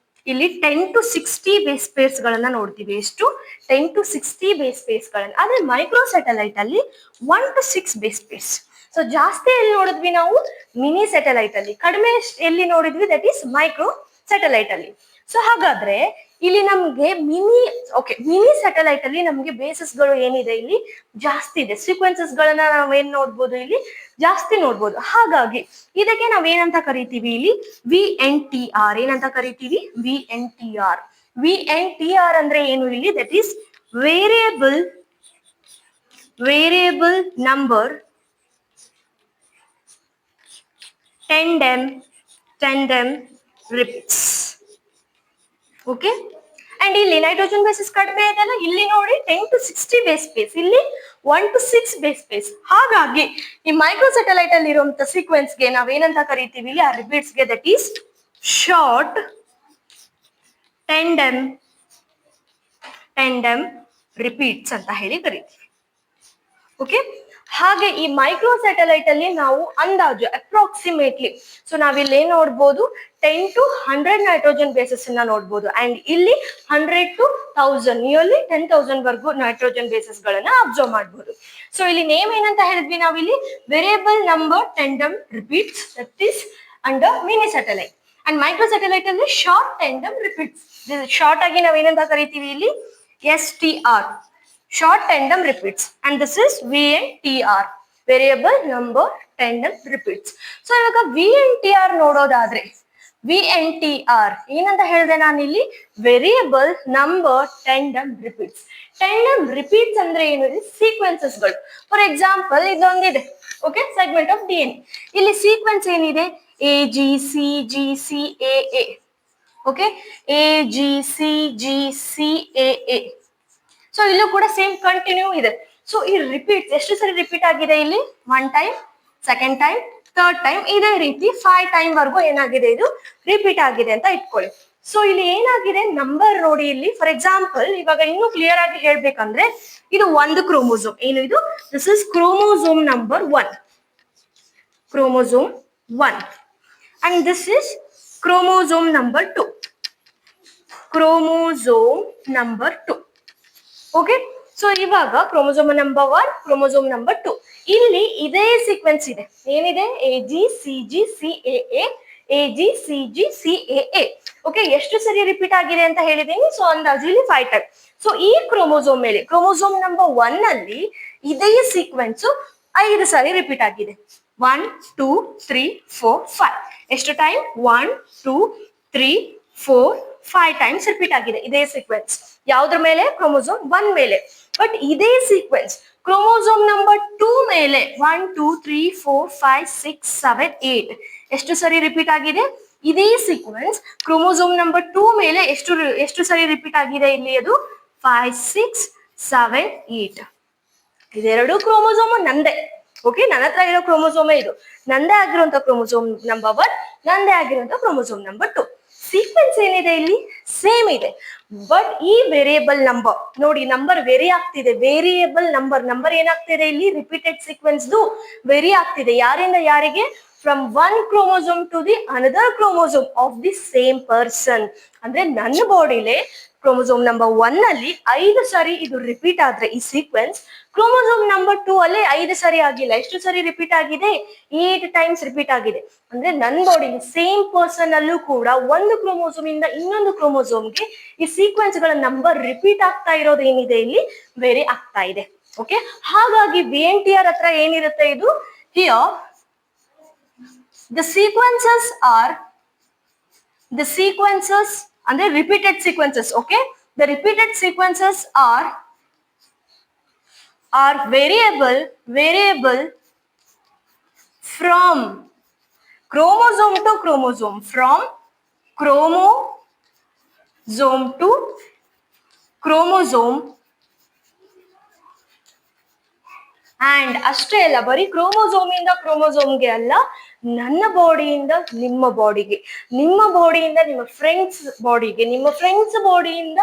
ಇಲ್ಲಿ 10 to 60 ಬೇಸ್ ಪೇರ್ಸ್ ಗಳನ್ನ ನೋಡ್ತೀವಿ. ಎಷ್ಟು? 10 to 60 ಬೇಸ್ ಪೇರ್ಸ್ ಗಳನ್ನ. ಆದ್ರೆ ಮೈಕ್ರೋ ಸ್ಯಾಟಲೈಟ್ ಅಲ್ಲಿ 1 to 6 ಬೇಸ್ ಪೇರ್ಸ್. ಸೊ ಜಾಸ್ತಿ ಎಲ್ಲಿ ನೋಡಿದ್ವಿ ನಾವು? ಮಿನಿ ಸ್ಯಾಟಲೈಟ್ ಅಲ್ಲಿ. ಕಡಿಮೆ ಎಲ್ಲಿ ನೋಡಿದ್ವಿ? ದಟ್ ಈಸ್ ಮೈಕ್ರೋ ಸ್ಯಾಟಲೈಟ್ ಅಲ್ಲಿ. ಸೊ ಹಾಗಾದ್ರೆ ಇಲ್ಲಿ ನಮ್ಗೆ ಮಿನಿ ಸ್ಯಾಟಲೈಟ್ ಅಲ್ಲಿ ನಮ್ಗೆ ಬೇಸಸ್ ಗಳು ಏನಿದೆ ಇಲ್ಲಿ ಜಾಸ್ತಿ ಇದೆ. ಸೀಕ್ವೆನ್ಸಸ್ ಗಳನ್ನ ನಾವೇನ್ ನೋಡ್ಬೋದು ಇಲ್ಲಿ? ಜಾಸ್ತಿ ನೋಡ್ಬೋದು. ಹಾಗಾಗಿ ಇದಕ್ಕೆ ನಾವೇನಂತ ಕರಿತೀವಿ ಇಲ್ಲಿ? VNTR. ಏನಂತ ಕರಿತೀವಿ? VNTR. VNTR ಅಂದ್ರೆ ಏನು ಇಲ್ಲಿ? That is variable number tandem repeats. Okay. And ಇಲ್ಲಿ ನೈಟ್ರೋಜನ್ ಬೇಸಿಸ್ ಕಡಿಮೆ ಇದೆಲ್ಲ, ಇಲ್ಲಿ ನೋಡಿ 10 to 60 ಬೇಸ್ ಪೇಸ್, ಇಲ್ಲಿ 1 to 6 ಬೇಸ್ ಪೇಸ್. ಹಾಗಾಗಿ ಈ ಮೈಕ್ರೋ ಸ್ಯಾಟಲೈಟ್ ಅಲ್ಲಿ ಇರುವಂತ ಸೀಕ್ವೆನ್ಸ್ ಗೆ ನಾವೇನಂತ ಕರಿತೀವಿ ಇಲ್ಲಿ? ಆ ರಿಪೀಟ್ಸ್ ಗೆ that is short tandem repeats ಅಂತ ಹೇಳಿ ಕರಿತೀವಿ. ಓಕೆ. ಹಾಗೆ ಈ ಮೈಕ್ರೋ ಸ್ಯಾಟಲೈಟ್ ಅಲ್ಲಿ ನಾವು ಅಂದಾಜು ಅಪ್ರಾಕ್ಸಿಮೇಟ್ಲಿ, ಸೊ ನಾವಿಲ್ಲಿ ಏನ್ ನೋಡ್ಬೋದು? 10 to 100 ನೈಟ್ರೋಜನ್ ಬೇಸಸ್ ಅನ್ನ ನೋಡ್ಬೋದು. ಅಂಡ್ ಇಲ್ಲಿ 100 to 1000, ನಿಯರ್ಲಿ 10,000 ವರ್ಗು ನೈಟ್ರೋಜನ್ ಬೇಸಸ್ ಗಳನ್ನ ಅಬ್ಸರ್ವ್ ಮಾಡಬಹುದು. ಸೊ ಇಲ್ಲಿ ನೇಮ್ ಏನಂತ ಹೇಳಿದ್ವಿ ನಾವಿಲ್ಲಿ? Variable number tandem repeats, that is under mini satellite. And micro satellite ಅಲ್ಲಿ ಶಾರ್ಟ್ tandem repeats. ಶಾರ್ಟ್ ಆಗಿ ನಾವೇನಂತ ಕರಿತೀವಿ ಇಲ್ಲಿ? STR, short tandem repeats, and this is VNTR, variable number tandem repeats. So ಇವಾಗ VNTR ನೋಡೋದಾದ್ರೆ VNTR ಏನಂತ ಹೇಳಿದೆ ನಾನಿಲ್ಲಿ? Variable number tandem repeats. tandem repeats ಅಂದ್ರೆ ಏನು? ಸೀಕ್ವೆನ್ಸಸ್ ಗಳು. ಫಾರ್ ಎಕ್ಸಾಂಪಲ್ ಇದೊಂದಿದೆ, ಓಕೆ, ಸೆಗ್ಮೆಂಟ್ ಆಫ್ DNA. ಇಲ್ಲಿ ಸೀಕ್ವೆನ್ಸ್ ಏನಿದೆ? AGCGCAA. Okay, AGCGCAA. ಸೊ ಇಲ್ಲೂ ಕೂಡ ಸೇಮ್ ಕಂಟಿನ್ಯೂ ಇದೆ. ಸೊ ಈ ರಿಪೀಟ್ ಎಷ್ಟು ಸರಿ ರಿಪೀಟ್ ಆಗಿದೆ ಇಲ್ಲಿ? 1 time, 2nd time, 3rd time, ಇದೇ ರೀತಿ 5 ಟೈಮ್ ವರ್ಗು ಏನಾಗಿದೆ ಇದು ರಿಪೀಟ್ ಆಗಿದೆ ಅಂತ ಇಟ್ಕೊಳ್ಳಿ. ಸೊ ಇಲ್ಲಿ ಏನಾಗಿದೆ ನಂಬರ್ ನೋಡಿ ಇಲ್ಲಿ. ಫಾರ್ ಎಕ್ಸಾಂಪಲ್ ಇವಾಗ ಇನ್ನೂ ಕ್ಲಿಯರ್ ಆಗಿ ಹೇಳ್ಬೇಕಂದ್ರೆ ಇದು ಒಂದು ಕ್ರೋಮೋಸೋಮ್. ಏನು ಇದು? This is chromosome number 1. Chromosome 1 and this is chromosome number 2. Chromosome number 2. Okay. So ಇವಾಗ ಕ್ರೋಮೋಸೋಮ್ ನಂಬರ್ 1, ಕ್ರೋಮೋಸೋಮ್ ನಂಬರ್ 2, ಇಲ್ಲಿ ಇದೇ ಸೀಕ್ವೆನ್ಸ್ ಇದೆ. ಏನಿದೆ? AGCGCAA, AGCGCAA. ಓಕೆ, ಎಷ್ಟು ಸರಿ ರಿಪೀಟ್ ಆಗಿದೆ ಅಂತ ಹೇಳಿದೀನಿ. ಸೊ ಅಂದಾಜು ಇಲ್ಲಿ 5 ಟೈಮ್. ಸೊ ಈ ಕ್ರೋಮೋಸೋಮ್ ಮೇಲೆ ಕ್ರೋಮೋಸೋಮ್ ನಂಬರ್ 1 ಅಲ್ಲಿ ಇದೇ ಸೀಕ್ವೆನ್ಸ್ 5 ಸಾರಿ ರಿಪೀಟ್ ಆಗಿದೆ. 1 2 3 4 5. ಎಷ್ಟು ಟೈಮ್? 1 2 3 4 5 ಟೈಮ್ಸ್ ರಿಪೀಟ್ ಆಗಿದೆ ಇದೇ ಸೀಕ್ವೆನ್ಸ್. ಯಾವ್ದ್ರ ಮೇಲೆ? ಕ್ರೋಮೋಸೋಮ್ 1 ಮೇಲೆ. ಬಟ್ ಇದೇ ಸೀಕ್ವೆನ್ಸ್ ಕ್ರೋಮೋಸೋಮ್ ನಂಬರ್ 2 ಮೇಲೆ 1 2 3 4 5 6 7 8 ಎಷ್ಟು ಸರಿ ರಿಪೀಟ್ ಆಗಿದೆ? ಇದೇ ಸೀಕ್ವೆನ್ಸ್ ಕ್ರೋಮೋಸೋಮ್ ನಂಬರ್ 2 ಮೇಲೆ ಎಷ್ಟು ಸರಿ ರಿಪೀಟ್ ಆಗಿದೆ ಇಲ್ಲಿ? ಅದು 5 6 7 8. ಇದೆರಡು ಕ್ರೋಮೋಸೋಮ್ ನಂದೇ. ಓಕೆ, ನನ್ನ ಹತ್ರ ಇರೋ ಕ್ರೋಮೋಸೋಮೇ ಇದು. ನಂದೇ ಆಗಿರುವಂತ ಕ್ರೋಮೋಸೋಮ್ ನಂಬರ್ 1, ನಂದೇ ಆಗಿರುವಂತ ಕ್ರೋಮೋಸೋಮ್ ನಂಬರ್ 2. ಸೀಕ್ವೆನ್ಸ್ ಏನಿದೆ ಇಲ್ಲಿ? ಸೇಮ್ ಇದೆ. ಬಟ್ ಈ ವೇರಿಯೇಬಲ್ ನಂಬರ್ ನೋಡಿ, ನಂಬರ್ ವೇರಿ ಆಗ್ತಿದೆ. ವೇರಿಯೇಬಲ್ ನಂಬರ್ ಏನಾಗ್ತಿದೆ ಇಲ್ಲಿ? ರಿಪೀಟೆಡ್ ಸೀಕ್ವೆನ್ಸ್ ವೇರಿ ಆಗ್ತಿದೆ. ಯಾರಿಂದ ಯಾರಿಗೆ? From one chromosome to the another chromosome of the same person. ಅಂದ್ರೆ ನನ್ನ ಬಾಡಿಲೇ ಕ್ರೋಮೋಸೋಮ್ ನಂಬರ್ 1 ಅಲ್ಲಿ 5 ಸಾರಿ ಇದು ರಿಪೀಟ್ ಆದ್ರೆ ಈ ಸೀಕ್ವೆನ್ಸ್, ಕ್ರೋಮೋಸೋಮ್ ನಂಬರ್ 2 ಅಲ್ಲಿ 5 ಸಾರಿ ಆಗಿಲ್ಲ. ಎಷ್ಟು ಸಾರಿ ರಿಪೀಟ್ ಆಗಿದೆ? 8 ಟೈಮ್ಸ್ ರಿಪೀಟ್ ಆಗಿದೆ. ಅಂದ್ರೆ ನನ್ನ ಬಾಡಿ ಸೇಮ್ ಪರ್ಸನ್ ಅಲ್ಲೂ ಕೂಡ ಒಂದು ಕ್ರೋಮೋಸೋಮ್ ಇಂದ ಇನ್ನೊಂದು ಕ್ರೋಮೋಸೋಮ್ಗೆ ಈ ಸೀಕ್ವೆನ್ಸ್ ಗಳ ನಂಬರ್ ರಿಪೀಟ್ ಆಗ್ತಾ ಇರೋದು ಏನಿದೆ ಇಲ್ಲಿ? ವೇರಿ ಆಗ್ತಾ ಇದೆ. ಓಕೆ, ಹಾಗಾಗಿ VNTR ಹತ್ರ ಏನಿರುತ್ತೆ ಇದು? ಹಿಯರ್ the sequences ಅಂದ್ರೆ repeated sequences. okay, the repeated sequences are variable from chromosome to chromosome, from chromosome to chromosome. And ಅಷ್ಟೇ ಅಲ್ಲ, ಬರೀ ಕ್ರೋಮೋಸೋಮ್ ಇಂದ ಕ್ರೋಮೋಸೋಮ್ಗೆ ಅಲ್ಲ, ನನ್ನ ಬಾಡಿಯಿಂದ ನಿಮ್ಮ ಬಾಡಿಗೆ, ನಿಮ್ಮ ಬಾಡಿಯಿಂದ ನಿಮ್ಮ ಫ್ರೆಂಡ್ಸ್ ಬಾಡಿಗೆ, ನಿಮ್ಮ ಫ್ರೆಂಡ್ಸ್ ಬಾಡಿಯಿಂದ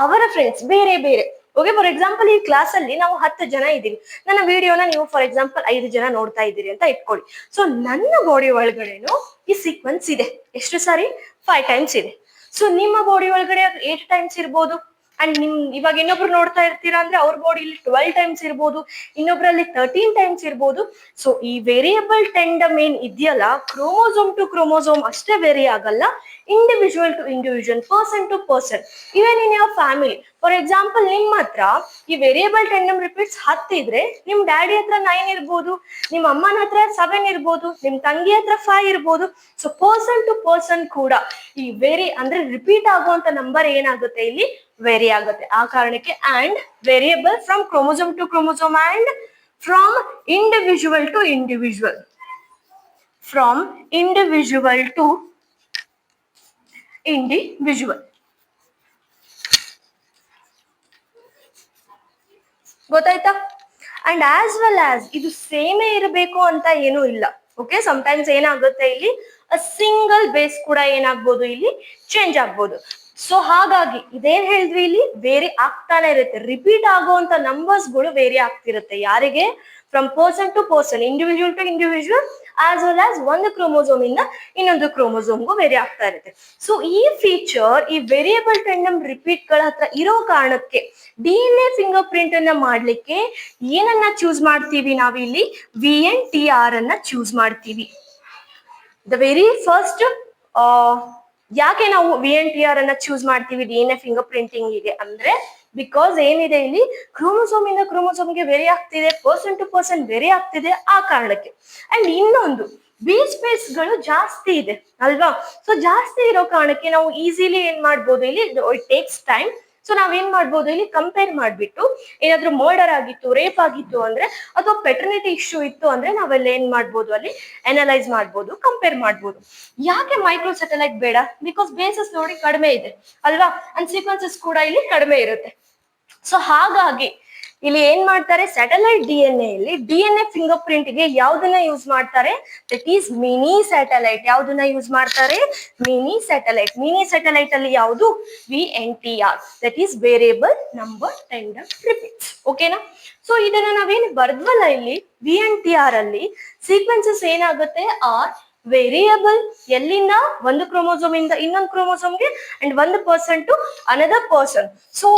ಅವರ ಫ್ರೆಂಡ್ಸ್, ಬೇರೆ ಬೇರೆ. ಓಕೆ, ಫಾರ್ ಎಕ್ಸಾಂಪಲ್ ಈ ಕ್ಲಾಸ್ ಅಲ್ಲಿ ನಾವು 10 ಜನ ಇದ್ದೀವಿ. ನನ್ನ ವಿಡಿಯೋನ ನೀವು ಫಾರ್ ಎಕ್ಸಾಂಪಲ್ 5 ಜನ ನೋಡ್ತಾ ಇದ್ದೀರಿ ಅಂತ ಇಟ್ಕೊಳ್ಳಿ. ಸೊ ನನ್ನ ಬಾಡಿ ಒಳಗಡೆನು ಈ ಸೀಕ್ವೆನ್ಸ್ ಇದೆ. ಎಷ್ಟು ಸಾರಿ? 5 ಟೈಮ್ಸ್ ಇದೆ. ಸೊ ನಿಮ್ಮ ಬಾಡಿ ಒಳಗಡೆ 8 ಟೈಮ್ಸ್ ಇರ್ಬೋದು. ಅಂಡ್ ಇವಾಗ ಇನ್ನೊಬ್ರು ನೋಡ್ತಾ ಇರ್ತೀರಾ ಅಂದ್ರೆ ಅವ್ರ ಬಾಡಿಲಿ 12 ಟೈಮ್ಸ್ ಇರ್ಬೋದು, ಇನ್ನೊಬ್ರಲ್ಲಿ 13 ಟೈಮ್ಸ್ ಇರ್ಬೋದು. ಸೊ ಈ ವೇರಿಯಬಲ್ ಟೆಂಡಮ್ ಏನ್ ಇದೆಯಲ್ಲ, ಕ್ರೋಮೋಸೋಮ್ ಟು ಕ್ರೋಮೋಸೋಮ್ ಅಷ್ಟೇ ವೇರಿ ಆಗಲ್ಲ, individual to individual, person to person, even in your family. For example ನಿಮ್ಮ ಹತ್ರ ಈ ವೇರಿಯಬಲ್ ಟೆಂಡಮ್ ರಿಪೀಟ್ಸ್ 10 ಇದ್ರೆ ನಿಮ್ ಡ್ಯಾಡಿ ಹತ್ರ 9 ಇರ್ಬೋದು, ನಿಮ್ ಅಮ್ಮನ ಹತ್ರ 7 ಇರ್ಬೋದು, ನಿಮ್ ತಂಗಿ ಹತ್ರ 5 ಇರ್ಬೋದು. ಸೊ ಪರ್ಸನ್ ಟು ಪರ್ಸನ್ ಕೂಡ ಈ ಅಂದ್ರೆ ರಿಪೀಟ್ ಆಗುವಂತ ನಂಬರ್ ಏನಾಗುತ್ತೆ ಇಲ್ಲಿ? ವೇರಿ ಆಗುತ್ತೆ. ಆ ಕಾರಣಕ್ಕೆ and variable from chromosome to chromosome and from individual to individual, from individual to individual. ಗೊತ್ತಾಯ್ತಾ? ಅಂಡ್ ಆಸ್ ವೆಲ್ ಆಸ್ ಇದು ಸೇಮೇ ಇರಬೇಕು ಅಂತ ಏನೂ ಇಲ್ಲ. ಓಕೆ, ಸಮಟೈಮ್ಸ್ ಏನಾಗುತ್ತೆ ಇಲ್ಲಿ ಸಿಂಗಲ್ ಬೇಸ್ ಕೂಡ ಏನಾಗ್ಬೋದು ಇಲ್ಲಿ ಚೇಂಜ್ ಆಗ್ಬೋದು. ಸೊ ಹಾಗಾಗಿ ಇದೇನ್ ಹೇಳಿದ್ವಿ ಇಲ್ಲಿ? ವೇರಿ ಆಗ್ತಾನೆ ಇರುತ್ತೆ. ರಿಪೀಟ್ ಆಗುವಂತ ನಂಬರ್ಸ್ ಗಳು ವೇರಿ ಆಗ್ತಿರುತ್ತೆ. ಯಾರಿಗೆ? From person to person, individual to individual, as well as ಒಂದು ಕ್ರೋಮೋಸೋಮ್ ಇಂದ ಇನ್ನೊಂದು ಕ್ರೋಮೋಸೋಮ್ಗೂ ವೇರಿ ಆಗ್ತಾ ಇರುತ್ತೆ. ಸೊ ಈ ಫೀಚರ್ ಈ ವೇರಿಯಬಲ್ ಟೆಂಡಮ್ ರಿಪೀಟ್ ಗಳ ಹತ್ರ ಇರೋ ಕಾರಣಕ್ಕೆ DNA ಫಿಂಗರ್ ಪ್ರಿಂಟ್ ಅನ್ನ ಮಾಡ್ಲಿಕ್ಕೆ ಏನನ್ನ ಚೂಸ್ ಮಾಡ್ತೀವಿ ನಾವಿಲ್ಲಿ? VNTR ಅನ್ನ ಚೂಸ್ ಮಾಡ್ತೀವಿ. ದ ವೆರಿ ಫಸ್ಟ್ ಯಾಕೆ ನಾವು VNTR ಅನ್ನ ಚೂಸ್ ಮಾಡ್ತೀವಿ DNA ಫಿಂಗರ್ ಪ್ರಿಂಟಿಂಗ್ ಗೆ ಅಂದ್ರೆ, ಬಿಕಾಸ್ ಏನಿದೆ ಇಲ್ಲಿ ಕ್ರೋಮೋಸೋಮ್ ಇಂದ ಕ್ರೋಮೋಸೋಮ್ಗೆ ವೇರಿ ಆಗ್ತಿದೆ, ಪರ್ಸನ್ ಟು ಪರ್ಸನ್ ವೇರಿ ಆಗ್ತಿದೆ, ಆ ಕಾರಣಕ್ಕೆ. ಅಂಡ್ ಇನ್ನೊಂದು ಬೇಸ್ ಗಳು ಜಾಸ್ತಿ ಇದೆ ಅಲ್ವಾ? ಸೊ ಜಾಸ್ತಿ ಇರೋ ಕಾರಣಕ್ಕೆ ನಾವು ಈಸಿಲಿ ಏನ್ ಮಾಡ್ಬೋದು ಇಲ್ಲಿ? It takes time. ಸೊ ನಾವೇನ್ ಮಾಡ್ಬೋದು ಇಲ್ಲಿ? ಕಂಪೇರ್ ಮಾಡ್ಬಿಟ್ಟು ಏನಾದ್ರೂ ಮರ್ಡರ್ ಆಗಿತ್ತು, ರೇಪ್ ಆಗಿತ್ತು ಅಂದ್ರೆ, ಅಥವಾ ಪೆಟರ್ನಿಟಿ ಇಶ್ಯೂ ಇತ್ತು ಅಂದ್ರೆ ನಾವೆಲ್ಲ ಏನ್ ಮಾಡ್ಬೋದು ಅಲ್ಲಿ? ಅನಲೈಸ್ ಮಾಡ್ಬೋದು, ಕಂಪೇರ್ ಮಾಡ್ಬೋದು. ಯಾಕೆ ಮೈಕ್ರೋ ಸ್ಯಾಟಲೈಟ್ ಬೇಡ? ಬಿಕಾಸ್ ಬೇಸಸ್ ನೋಡಿ ಕಡಿಮೆ ಇದೆ ಅಲ್ವಾ? ಅಂಡ್ ಸೀಕ್ವೆನ್ಸಸ್ ಕೂಡ ಇಲ್ಲಿ ಕಡಿಮೆ ಇರುತ್ತೆ. ಸೊ ಹಾಗಾಗಿ ಇಲ್ಲಿ ಏನ್ ಮಾಡ್ತಾರೆ? ಸ್ಯಾಟಲೈಟ್ DNA ಇಲ್ಲಿ DNA ಫಿಂಗರ್ ಪ್ರಿಂಟ್ ಗೆ ಯಾವ್ದನ್ನ ಯೂಸ್ ಮಾಡ್ತಾರೆ? That is mini satellite. ಯಾವ್ದನ್ನ ಯೂಸ್ ಮಾಡ್ತಾರೆ? Mini satellite. ಮಿನಿ ಸ್ಯಾಟಲೈಟ್ ಅಲ್ಲಿ ಯಾವುದು? VNTR, that is variable number tandem repeats. ಓಕೆನಾ? ಸೊ ಇದನ್ನ ನಾವೇನು ಬರ್ದ್ವಲ್ಲ ಇಲ್ಲಿ VNTR ಅಲ್ಲಿ ಸೀಕ್ವೆನ್ಸಸ್ ಏನಾಗುತ್ತೆ? Are variable. ಎಲ್ಲಿಂದ? ಒಂದು ಕ್ರೋಮೋಸೋಮ್ ಇಂದ ಇನ್ನೊಂದು ಕ್ರೋಮೋಸೋಮ್ಗೆ ಅಂಡ್ ಒಂದು person to another person. So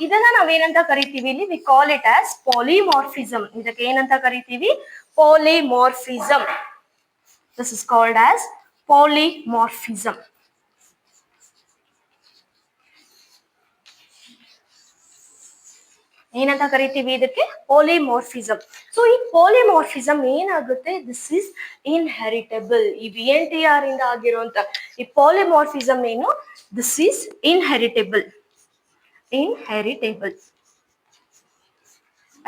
ಇದನ್ನ ನಾವೇನಂತ ಕರಿತೀವಿ ಇಲ್ಲಿ? We call it as polymorphism. ಇದಕ್ಕೆ ಏನಂತ ಕರಿತೀವಿ? Polymorphism. This is called as polymorphism. ಏನಂತ ಕರಿತೀವಿ ಇದಕ್ಕೆ? ಪಾಲಿಮಾರ್ಫಿಸಮ್. ಸೊ ಈ ಪಾಲಿಮಾರ್ಫಿಸಮ್ ಏನಾಗುತ್ತೆ, ದಿಸ್ ಇಸ್ ಇನ್ಹೆರಿಟಬಲ್. ಈ VNTR ಇಂದ ಆಗಿರುವಂತ ಈ ಪಾಲಿಮಾರ್ಫಿಸಮ್ ಏನು, this is inheritable.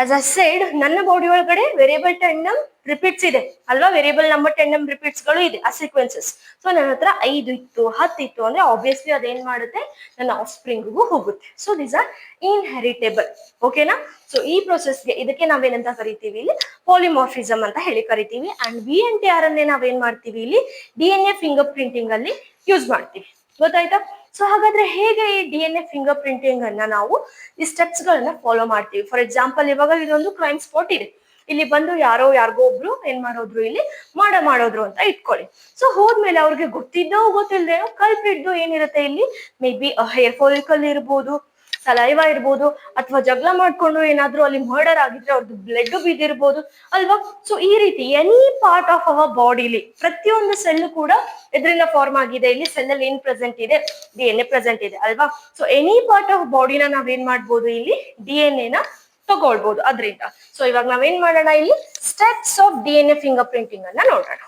As I said, ನನ್ನ ಬಾಡಿ ಒಳಗಡೆ ವೇರಿಯಬಲ್ ಟೆಂಡಮ್ ರಿಪೀಟ್ಸ್ ಇದೆ ಅಲ್ವಾ, ವೇರಿಯಬಲ್ ನಂಬರ್ ಟೆಂಡಮ್ ರಿಪೀಟ್ಸ್ ಗಳು ಇದೆ, ಆ ಸೀಕ್ವೆನ್ಸಸ್. ಸೊ ನನ್ನ ಹತ್ರ 5 ಇತ್ತು, 10 ಇತ್ತು ಅಂದ್ರೆ ಆಬ್ವಿಯಸ್ಲಿ ಅದೇನ್ ಮಾಡುತ್ತೆ, ನನ್ನ ಆಫ್ ಸ್ಪ್ರಿಂಗ್ಗೂ ಹೋಗುತ್ತೆ. So these are inheritable. ಓಕೆನಾ? ಸೊ ಈ ಪ್ರೊಸೆಸ್ಗೆ ಇದಕ್ಕೆ ನಾವೇನಂತ ಕರಿತೀವಿ ಇಲ್ಲಿ, ಪಾಲಿಮಾರ್ಫಿಸಮ್ ಅಂತ ಹೇಳಿ ಕರಿತೀವಿ. ಅಂಡ್ VNTR ಅನ್ನೇ ನಾವೇನ್ ಮಾಡ್ತೀವಿ ಇಲ್ಲಿ, DNA ಫಿಂಗರ್ ಪ್ರಿಂಟಿಂಗ್ ಅಲ್ಲಿ ಯೂಸ್ ಮಾಡ್ತೀವಿ. ಗೊತ್ತಾಯ್ತಾ? ಸೊ ಹಾಗಾದ್ರೆ ಹೇಗೆ ಈ DNA ಫಿಂಗರ್ ಪ್ರಿಂಟಿಂಗ್ ಅನ್ನ ನಾವು ಈ ಸ್ಟೆಪ್ಸ್ ಗಳನ್ನ ಫಾಲೋ ಮಾಡ್ತೀವಿ? ಫಾರ್ ಎಕ್ಸಾಂಪಲ್, ಇವಾಗ ಇದೊಂದು ಕ್ರೈಮ್ ಸ್ಪಾಟ್ ಇದೆ, ಇಲ್ಲಿ ಬಂದು ಯಾರಿಗೋ ಒಬ್ರು ಏನ್ ಮಾಡೋದ್ರು, ಇಲ್ಲಿ ಮಾಡೋದ್ರು ಅಂತ ಇಟ್ಕೊಳ್ಳಿ. ಸೊ ಹೋದ್ಮೇಲೆ ಅವ್ರಿಗೆ ಗೊತ್ತಿದ್ದೋ ಗೊತ್ತಿಲ್ಲದೇನೋ ಕಲ್ಪಿಡ್ದು ಏನಿರುತ್ತೆ ಇಲ್ಲಿ, ಮೇ ಬಿ ಹೇರ್ ಫಾಲಿಕಲ್ ಇರ್ಬೋದು, ಸಲೈವ ಇರ್ಬೋದು, ಅಥವಾ ಜಗಳ ಮಾಡ್ಕೊಂಡು ಏನಾದ್ರು ಅಲ್ಲಿ ಮರ್ಡರ್ ಆಗಿದ್ರೆ ಅವ್ರದ್ದು ಬ್ಲಡ್ ಬಿದ್ದಿರ್ಬೋದು ಅಲ್ವಾ. ಸೊ ಈ ರೀತಿ ಎನಿ ಪಾರ್ಟ್ ಆಫ್ ಅವರ್ ಬಾಡಿಲಿ ಪ್ರತಿಯೊಂದು ಸೆಲ್ ಕೂಡ ಇದರಿಂದ ಫಾರ್ಮ್ ಆಗಿದೆ. ಇಲ್ಲಿ ಸೆಲ್ ಅಲ್ಲಿ ಏನ್ ಪ್ರೆಸೆಂಟ್ ಇದೆ, DNA ಪ್ರೆಸೆಂಟ್ ಇದೆ ಅಲ್ವಾ. ಸೊ ಎನಿ ಪಾರ್ಟ್ ಆಫ್ ಬಾಡಿನ ನಾವೇನ್ ಮಾಡ್ಬೋದು, ಇಲ್ಲಿ DNA ನ ತಗೊಳ್ಬಹುದು ಅದರಿಂದ. ಸೊ ಇವಾಗ ನಾವೇನ್ ಮಾಡೋಣ, ಇಲ್ಲಿ steps of DNA fingerprinting ಅನ್ನ ನೋಡೋಣ.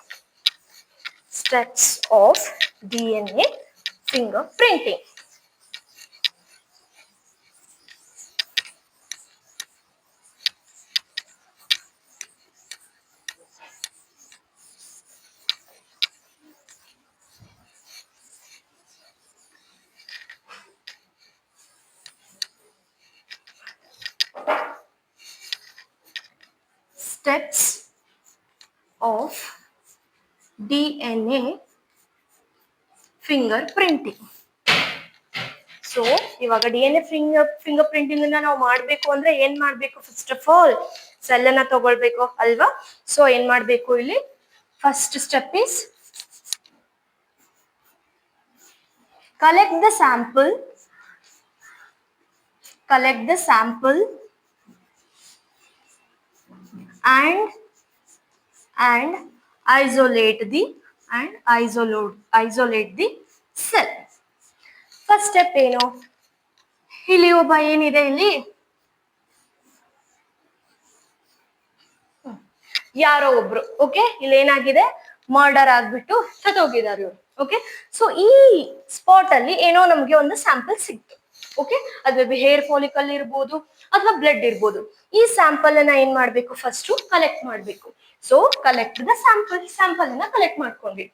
Steps of DNA finger printing. Steps of DNA finger printing. So ಇವಾಗ DNA ಫಿಂಗರ್ ಪ್ರಿಂಟಿಂಗ್ ಅನ್ನ ನಾವು ಮಾಡ್ಬೇಕು ಅಂದ್ರೆ ಏನ್ ಮಾಡ್ಬೇಕು, ಫಸ್ಟ್ ಆಫ್ ಆಲ್ ಸೆಲ್ ಅನ್ನ ತಗೊಳ್ಬೇಕು ಅಲ್ವಾ. ಸೊ ಏನ್ ಮಾಡ್ಬೇಕು ಇಲ್ಲಿ, first step is collect the sample and isolate the cell. First step ಏನು, ಇಲ್ಲಿ ಒಬ್ಬ ಏನಿದೆ, ಇಲ್ಲಿ ಯಾರೋ ಒಬ್ರು, ಓಕೆ, ಇಲ್ಲಿ ಏನಾಗಿದೆ, ಮರ್ಡರ್ ಆಗ್ಬಿಟ್ಟು ಸತ್ತೋಗಿದ್ದಾರೆ ಇವ್ರು. ಓಕೆ, ಸೊ ಈ ಸ್ಪಾಟ್ ಅಲ್ಲಿ ಏನೋ ನಮ್ಗೆ ಒಂದು ಸ್ಯಾಂಪಲ್ ಸಿಕ್ತು. ಓಕೆ, ಅದು ಹೇರ್ ಫಾಲಿಕಲ್ ಇರ್ಬೋದು ಅಥವಾ ಬ್ಲಡ್ ಇರ್ಬೋದು. ಈ ಸ್ಯಾಂಪಲ್ ಅನ್ನ ಏನ್ ಮಾಡ್ಬೇಕು, ಫಸ್ಟ್ ಕಲೆಕ್ಟ್ ಮಾಡ್ಬೇಕು. ಸೊ ಕಲೆಕ್ಟ್ ದ ಸ್ಯಾಂಪಲ್ ಅನ್ನ ಕಲೆಕ್ಟ್ ಮಾಡ್ಕೊಂಡ್ವಿ.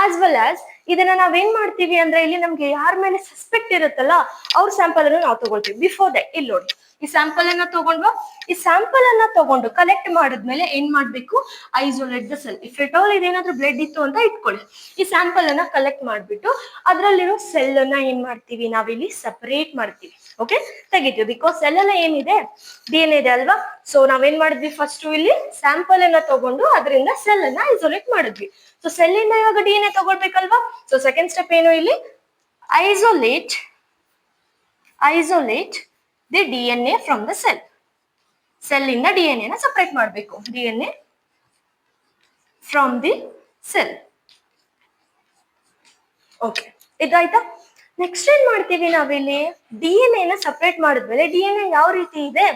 ಆಸ್ ವೆಲ್ ಆಸ್ ಇದನ್ನ ನಾವೇನ್ ಮಾಡ್ತೀವಿ ಅಂದ್ರೆ, ಇಲ್ಲಿ ನಮ್ಗೆ ಯಾರ ಮೇಲೆ ಸಸ್ಪೆಕ್ಟ್ ಇರುತ್ತಲ್ಲ ಅವ್ರ ಸ್ಯಾಂಪಲ್ ಅನ್ನು ನಾವು ತಗೊಳ್ತೀವಿ. ಬಿಫೋರ್ ದಟ್ ಇಲ್ಲಿ ನೋಡಿ, ಈ ಸ್ಯಾಂಪಲ್ ಅನ್ನ ತಗೊಂಡ್ವಾ, ಈ ಸ್ಯಾಂಪಲ್ ಅನ್ನ ತಗೊಂಡು ಕಲೆಕ್ಟ್ ಮಾಡಿದ್ಮೇಲೆ ಏನ್ ಮಾಡ್ಬೇಕು, isolate the cell. If it all ಇದೇನಾದ್ರೂ ಬ್ಲಡ್ ಇತ್ತು ಅಂತ ಇಟ್ಕೊಳ್ಳಿ, ಈ ಸ್ಯಾಂಪಲ್ ಅನ್ನ ಕಲೆಕ್ಟ್ ಮಾಡ್ಬಿಟ್ಟು ಅದ್ರಲ್ಲಿರೋ ಸೆಲ್ ಅನ್ನ ಏನ್ ಮಾಡ್ತೀವಿ, ನಾವಿಲ್ಲಿ ಸಪರೇಟ್ ಮಾಡ್ತೀವಿ. ಓಕೆ, ತೆಗಿತೀವಿ. ಬಿಕಾಸ್ ಸೆಲ್ ಅಲ್ಲ ಏನಿದೆ, DNA ಇದೆ ಅಲ್ವಾ. ಸೊ ನಾವೇನ್ ಮಾಡಿದ್ವಿ, ಫಸ್ಟ್ ಇಲ್ಲಿ ಸ್ಯಾಂಪಲ್ ಅನ್ನ ತಗೊಂಡು ಅದರಿಂದ ಸೆಲ್ ಅನ್ನ ಐಸೋಲೇಟ್ ಮಾಡಿದ್ವಿ. ಸೊ ಸೆಲ್ ಇಂದ ಇವಾಗ DNA ತಗೊಳ್ಬೇಕಲ್ವಾ. ಸೊ ಸೆಕೆಂಡ್ ಸ್ಟೆಪ್ ಏನು, ಇಲ್ಲಿ isolate the DNA from the cell. Cell ಇಂದ DNA ನ ಸಪರೇಟ್ ಮಾಡಬೇಕು, DNA from the cell. Okay, ಇದಾಯ್ತಾ. ನೆಕ್ಸ್ಟ್ ಏನ್ ಮಾಡ್ತೀವಿ ನಾವಿಲ್ಲಿ, DNA ನ ಸಪರೇಟ್ ಮಾಡಿದ್ಮೇಲೆ DNA ಯಾವ ರೀತಿ ಇದೆ,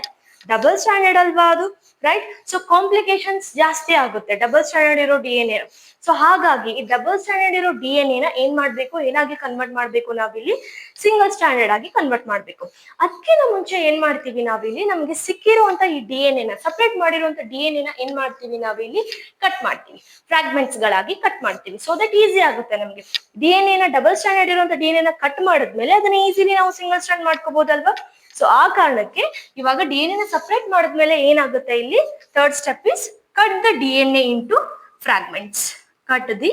ಡಬಲ್ ಸ್ಟ್ಯಾಂಡರ್ಡ್ ಅಲ್ವಾ ಅದು, ರೈಟ್. ಸೊ ಕಾಂಪ್ಲಿಕೇಶನ್ಸ್ ಜಾಸ್ತಿ ಆಗುತ್ತೆ ಡಬಲ್ ಸ್ಟ್ಯಾಂಡರ್ಡ್ ಇರೋ DNA. ಸೊ ಹಾಗಾಗಿ ಈ ಡಬಲ್ ಸ್ಟ್ಯಾಂಡರ್ಡ್ ಇರೋ DNA ನ ಏನ್ ಮಾಡ್ಬೇಕು, ಏನಾಗಿ ಕನ್ವರ್ಟ್ ಮಾಡ್ಬೇಕು, ನಾವಿಲ್ಲಿ ಸಿಂಗಲ್ ಸ್ಟ್ಯಾಂಡರ್ಡ್ ಆಗಿ ಕನ್ವರ್ಟ್ ಮಾಡ್ಬೇಕು. ಅದಕ್ಕಿಂತ ಮುಂಚೆ ಏನ್ ಮಾಡ್ತೀವಿ ನಾವಿಲ್ಲಿ, ನಮ್ಗೆ ಸಿಕ್ಕಿರುವಂತ ಈ DNA ನ ಸಪರೇಟ್ ಮಾಡಿರುವಂತ DNA ನ ಏನ್ ಮಾಡ್ತೀವಿ ನಾವಿಲ್ಲಿ, ಕಟ್ ಮಾಡ್ತೀವಿ, ಫ್ರಾಗ್ಮೆಂಟ್ಸ್ ಗಳಾಗಿ ಕಟ್ ಮಾಡ್ತೀವಿ. ಸೊ ದಟ್ ಈಸಿ ಆಗುತ್ತೆ ನಮ್ಗೆ. DNA ನ ಡಬಲ್ ಸ್ಟ್ಯಾಂಡರ್ಡ್ ಇರುವಂತ DNA ನ ಕಟ್ ಮಾಡಿದ್ಮೇಲೆ ಅದನ್ನ ಈಸಿಲಿ ನಾವು ಸಿಂಗಲ್ ಸ್ಟ್ಯಾಂಡ್ ಮಾಡ್ಕೋಬಹುದಲ್ವಾ. ಸೊ ಆ ಕಾರಣಕ್ಕೆ ಇವಾಗ DNA ನ ಸಪರೇಟ್ ಮಾಡಿದ್ಮೇಲೆ ಏನಾಗುತ್ತೆ, ಇಲ್ಲಿ third step is cut the DNA into fragments. Cut the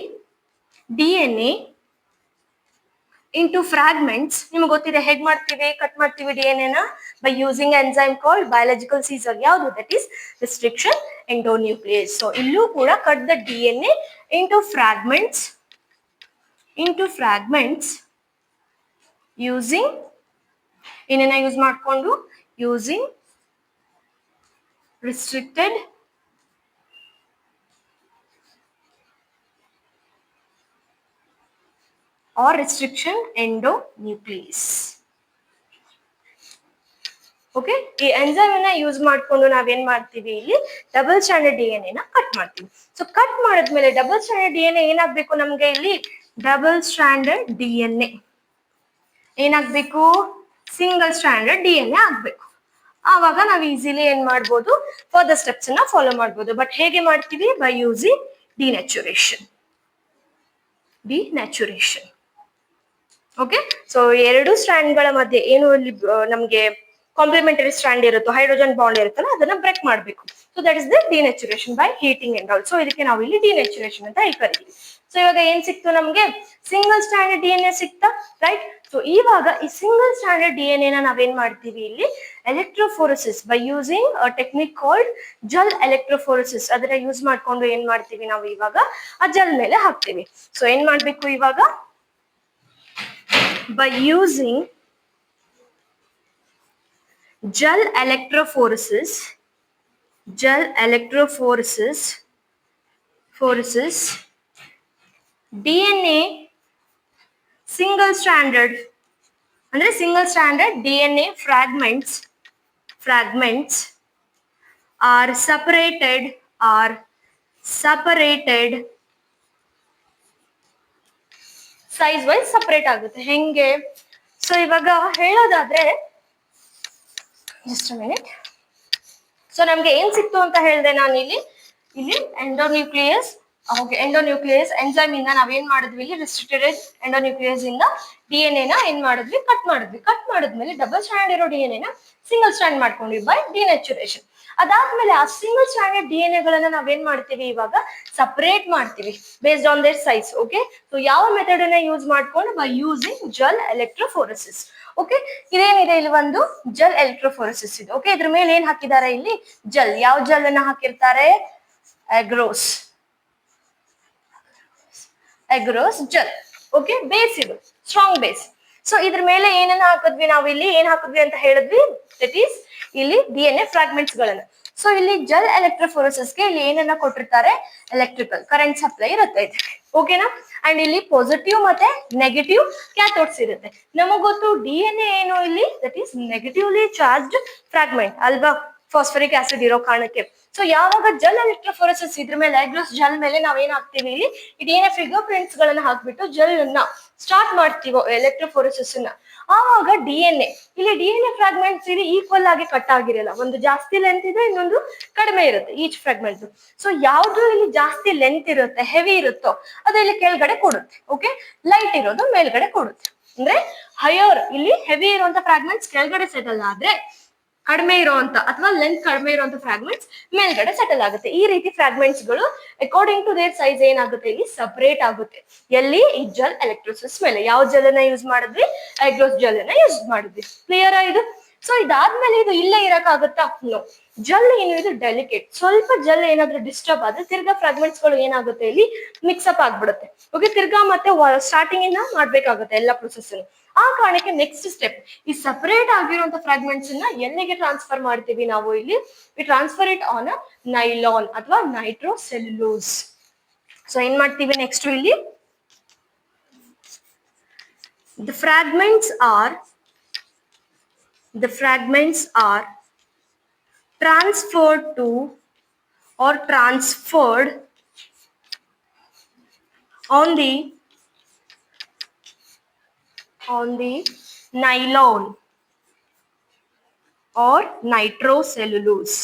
DNA into fragments. ನಿಮ್ಗೆ ಗೊತ್ತಿದೆ ಹೇಗ್ ಮಾಡ್ತೀವಿ, ಕಟ್ ಮಾಡ್ತೀವಿ DNA ನ by using enzyme called biological scissor. ಯಾವುದು, that is restriction endonuclease. So ಇಲ್ಲೂ ಕೂಡ cut the DNA into fragments using ಏನೇನ ಯೂಸ್ ಮಾಡ್ಕೊಂಡು, using restricted or restriction endonuclease. Okay, ಈ ಎಂಜೈಮ್ ಅನ್ನ ಯೂಸ್ ಮಾಡ್ಕೊಂಡು ನಾವೇನ್ ಮಾಡ್ತೀವಿ, ಇಲ್ಲಿ ಡಬಲ್ ಸ್ಟ್ಯಾಂಡರ್ಡ್ DNA ನ ಕಟ್ ಮಾಡ್ತೀವಿ. ಸೊ ಕಟ್ ಮಾಡಿದ್ಮೇಲೆ ಡಬಲ್ ಸ್ಟ್ಯಾಂಡರ್ಡ್ DNA ಏನಾಗ್ಬೇಕು ನಮ್ಗೆ, ಇಲ್ಲಿ ಡಬಲ್ ಸ್ಟ್ಯಾಂಡರ್ಡ್ DNA ಏನಾಗ್ಬೇಕು, ಸಿಂಗಲ್ ಸ್ಟ್ಯಾಂಡರ್ಡ್ DNA ಆಗ್ಬೇಕು. ಆವಾಗ ನಾವು ಈಸಿಲಿ ಏನ್ ಮಾಡ್ಬೋದು, ಫರ್ದರ್ ಸ್ಟೆಪ್ಸ್ ಅನ್ನ ಫಾಲೋ ಮಾಡ್ಬೋದು. ಬಟ್ ಹೇಗೆ ಮಾಡ್ತೀವಿ, by using denaturation. Okay, so ಎರಡು ಸ್ಟ್ರಾಂಡ್ ಗಳ ಮಧ್ಯೆ ಏನು ಇಲ್ಲಿ ನಮ್ಗೆ ಕಾಂಪ್ಲಿಮೆಂಟರಿ ಸ್ಟ್ರಾಂಡ್ ಇರುತ್ತೋ, ಹೈಡ್ರೋಜನ್ ಬಾಂಡ್ ಇರುತ್ತಲ್ಲ, ಅದನ್ನ ಬ್ರೇಕ್ ಮಾಡಬೇಕು. So that is the denaturation by heating and all. So ಇದಕ್ಕೆ ನಾವು ಇಲ್ಲಿ ಡಿನ್ಯಾಚುರೇಷನ್ ಅಂತ ಕರಿತೀವಿ. ಸೊ ಇವಾಗ ಏನ್ ಸಿಕ್ತು ನಮ್ಗೆ, ಸಿಂಗಲ್ ಸ್ಟ್ಯಾಂಡರ್ಡ್ DNA ಸಿಕ್ತಾ, ರೈಟ್. ಸೊ ಇವಾಗ ಈ ಸಿಂಗಲ್ ಸ್ಟ್ಯಾಂಡರ್ಡ್ DNA ನ ನಾವೇನ್ ಮಾಡ್ತೀವಿ, ಇಲ್ಲಿ electrophoresis by using technique called Jal electrophoresis, ಅದನ್ನ ಯೂಸ್ ಮಾಡ್ಕೊಂಡು ಏನ್ ಮಾಡ್ತೀವಿ ನಾವು, ಇವಾಗ ಆ ಜಲ್ ಮೇಲೆ ಹಾಕ್ತೀವಿ. ಸೊ ಏನ್ ಮಾಡ್ಬೇಕು ಇವಾಗ, by using gel electrophoresis DNA single stranded DNA fragments are separated size wise separate ಆಗುತ್ತೆ. ಹೆಂಗೆ, ಸೊ ಇವಾಗ ಹೇಳೋದಾದ್ರೆ, ಜಸ್ಟ್ ಮಿನಿಟ್. ಸೊ ನಮ್ಗೆ ಏನ್ ಸಿಕ್ತು ಅಂತ ಹೇಳಿದೆ ನಾನು, ಇಲ್ಲಿ ಎಂಡೋನ್ಯೂಕ್ಲಿಯಸ್. ಓಕೆ, ಎಂಡೋನ್ಯೂಕ್ಲಿಯಸ್ ಎಂಜೈಮ್ ಇಂದ ನಾವೇನ್ ಮಾಡಿದ್ವಿ, ಇಲ್ಲಿ ರಿಸ್ಟ್ರಿಕ್ಟೆಡ್ ಎಂಡೋನ್ಯೂಕ್ಲಿಯಸ್ ಇಂದ DNA ನ ಏನ್ ಮಾಡಿದ್ವಿ, ಕಟ್ ಮಾಡಿದ್ಮೇಲೆ ಡಬಲ್ ಸ್ಟ್ಯಾಂಡ್ ಇರೋ DNA ನ ಸಿಂಗಲ್ ಸ್ಟ್ಯಾಂಡ್ ಮಾಡ್ಕೊಂಡ್ವಿ ಬೈ ಡಿನ್ಯಾಚುರೇಷನ್. ಅದಾದ್ಮೇಲೆ ಆ ಸಿಂಗಲ್ ಸ್ಟ್ಯಾಂಡರ್ಡ್ DNA ಗಳನ್ನ ನಾವೇನ್ ಮಾಡ್ತೀವಿ, ಇವಾಗ ಸಪರೇಟ್ ಮಾಡ್ತೀವಿ based on their size. Okay, so ಯಾವ ಮೆಥಡ್ ಅನ್ನ ಯೂಸ್ ಮಾಡ್ಕೊಂಡು, by using gel electrophoresis. Okay, ಇದೇನಿದೆ, ಇಲ್ಲಿ ಒಂದು ಜಲ್ ಎಲೆಕ್ಟ್ರೋಫೋರೆಸಿಸ್ ಇದೆ. ಓಕೆ, ಇದ್ರ ಮೇಲೆ ಏನ್ ಹಾಕಿದ್ದಾರೆ, ಇಲ್ಲಿ ಜಲ್. ಯಾವ ಜಲ್ ಅನ್ನ ಹಾಕಿರ್ತಾರೆ, ಅಗ್ರೋಸ್ ಜಲ್. ಓಕೆ, ಬೇಸ್ ಇದು ಸ್ಟ್ರಾಂಗ್ ಬೇಸ್. ಸೊ ಇದ್ರ ಮೇಲೆ ಏನನ್ನ ಹಾಕಿದ್ವಿ ನಾವು, ಇಲ್ಲಿ ಏನ್ ಹಾಕಿದ್ವಿ ಅಂತ ಹೇಳಿದ್ವಿ, ದಟ್ ಈಸ್ ಇಲ್ಲಿ DNA ಫ್ರಾಗ್ಮೆಂಟ್ಸ್ ಗಳನ್ನ. ಸೊ ಇಲ್ಲಿ ಜಲ್ ಎಲೆಕ್ಟ್ರೋಫೋರೆಸಿಸ್ಗೆ ಇಲ್ಲಿ ಏನನ್ನ ಕೊಟ್ಟಿರ್ತಾರೆ, ಎಲೆಕ್ಟ್ರಿಕಲ್ ಕರೆಂಟ್ ಸಪ್ಲೈ ಇರುತ್ತೆ ಇದೆ. ಓಕೆನಾ, ಅಂಡ್ ಇಲ್ಲಿ ಪಾಸಿಟಿವ್ ಮತ್ತೆ ನೆಗೆಟಿವ್ ಕ್ಯಾಥೋಡ್ಸ್ ಇರುತ್ತೆ. ನಮಗ್ ಗೊತ್ತು DNA ಏನು, ಇಲ್ಲಿ that is negatively charged fragment ಅಲ್ವಾ, ಫಾಸ್ಫರಿಕ್ ಆಸಿಡ್ ಇರೋ ಕಾರಣಕ್ಕೆ. ಸೊ ಯಾವಾಗ ಜಲ್ ಎಲೆಕ್ಟ್ರೋಫೋರೆಸಿಸ್ ಇದ್ರ ಮೇಲೆ, ಅಗ್ರೋಸ್ ಜಲ್ ಮೇಲೆ ನಾವೇನ್ ಹಾಕ್ತಿವಿ, ಇಲ್ಲಿ ಇದೇನೇ ಫಿಂಗರ್ ಪ್ರಿಂಟ್ಸ್ ಗಳನ್ನ ಹಾಕ್ಬಿಟ್ಟು ಜಲ್ ಅನ್ನ ಸ್ಟಾರ್ಟ್ ಮಾಡ್ತೀವೋ ಎಲೆಕ್ಟ್ರೋಫೋರೆಸಿಸ್ ನ, ಆವಾಗ ಇಲ್ಲಿ DNA ಫ್ರಾಗ್ಮೆಂಟ್ಸ್ ಇಲ್ಲಿ ಈಕ್ವಲ್ ಆಗಿ ಕಟ್ ಆಗಿರಲ್ಲ. ಒಂದು ಜಾಸ್ತಿ ಲೆಂತ್ ಇದೆ, ಇನ್ನೊಂದು ಕಡಿಮೆ ಇರುತ್ತೆ ಈಚ್ ಫ್ರಾಗ್ಮೆಂಟ್. ಸೊ ಯಾವ್ದು ಇಲ್ಲಿ ಜಾಸ್ತಿ ಲೆಂತ್ ಇರುತ್ತೆ, ಹೆವಿ ಇರುತ್ತೋ ಅದು ಇಲ್ಲಿ ಕೆಳಗಡೆ ಕೊಡುತ್ತೆ. ಓಕೆ, ಲೈಟ್ ಇರೋದು ಮೇಲ್ಗಡೆ ಕೊಡುತ್ತೆ. ಅಂದ್ರೆ ಹೈಯರ್ ಇಲ್ಲಿ ಹೆವಿ ಇರುವಂತ ಫ್ರಾಗ್ಮೆಂಟ್ಸ್ ಕೆಳಗಡೆ ಸೆಟಲ್ ಆದ್ರೆ, ಕಡಿಮೆ ಇರುವಂತ ಅಥವಾ ಲೆಂತ್ ಕಡಿಮೆ ಇರುವಂತ ಫ್ರಾಗ್ಮೆಂಟ್ಸ್ ಮೇಲ್ಗಡೆ ಸೆಟಲ್ ಆಗುತ್ತೆ. ಈ ರೀತಿ ಫ್ರಾಗ್ಮೆಂಟ್ಸ್ ಗಳು ಅಕಾರ್ಡಿಂಗ್ ಟು ದೇರ್ ಸೈಜ್ ಏನಾಗುತ್ತೆ, ಇಲ್ಲಿ ಸಪರೇಟ್ ಆಗುತ್ತೆ. ಎಲ್ಲಿ, ಈ ಜಲ್ ಎಲೆಕ್ಟ್ರೋಸಿಸ್ ಮೇಲೆ. ಯಾವ ಜಲ್ ಅನ್ನ ಯೂಸ್ ಮಾಡಿದ್ವಿ, ಅಗ್ರೋಸ್ ಜಲ್ ಅನ್ನ ಯೂಸ್ ಮಾಡಿದ್ವಿ. ಕ್ಲಿಯರ್ ಇದು. ಸೊ ಇದಾದ್ಮೇಲೆ ಇದು ಇಲ್ಲೇ ಇರಕ್ಕಾಗುತ್ತಾ, ನೋ. ಜಲ್ ಏನು, ಇದು ಡೆಲಿಕೇಟ್. ಸ್ವಲ್ಪ ಜಲ್ ಏನಾದ್ರೂ ಡಿಸ್ಟರ್ಬ್ ಆದ್ರೆ ತಿರ್ಗಾ ಫ್ರಾಗ್ಮೆಂಟ್ಸ್ ಗಳು ಏನಾಗುತ್ತೆ, ಇಲ್ಲಿ ಮಿಕ್ಸ್ಅಪ್ ಆಗ್ಬಿಡುತ್ತೆ. ಓಕೆ, ತಿರ್ಗಾ ಮತ್ತೆ ಸ್ಟಾರ್ಟಿಂಗ್ ಇಂದ ಮಾಡ್ಬೇಕಾಗುತ್ತೆ ಎಲ್ಲ ಪ್ರೊಸೆಸ್. ಆ ಕಾರಣಕ್ಕೆ ನೆಕ್ಸ್ಟ್ ಸ್ಟೆಪ್, ಈ ಸಪರೇಟ್ ಆಗಿರುವಂತ ಫ್ರಾಗ್ಮೆಂಟ್ಸ್ ಅನ್ನ ಎಲ್ಲಿಗೆ ಟ್ರಾನ್ಸ್ಫರ್ ಮಾಡ್ತೀವಿ ನಾವು, ಇಲ್ಲಿ we transfer it on a nylon ಅಥವಾ ನೈಟ್ರೋಸೆಲ್ಯುಲೋಸ್. ಸೊ ಏನ್ ಮಾಡ್ತೀವಿ ನೆಕ್ಸ್ಟ್, ಇಲ್ಲಿ the fragments are transferred to or transferred on the nylon or nitrocellulose.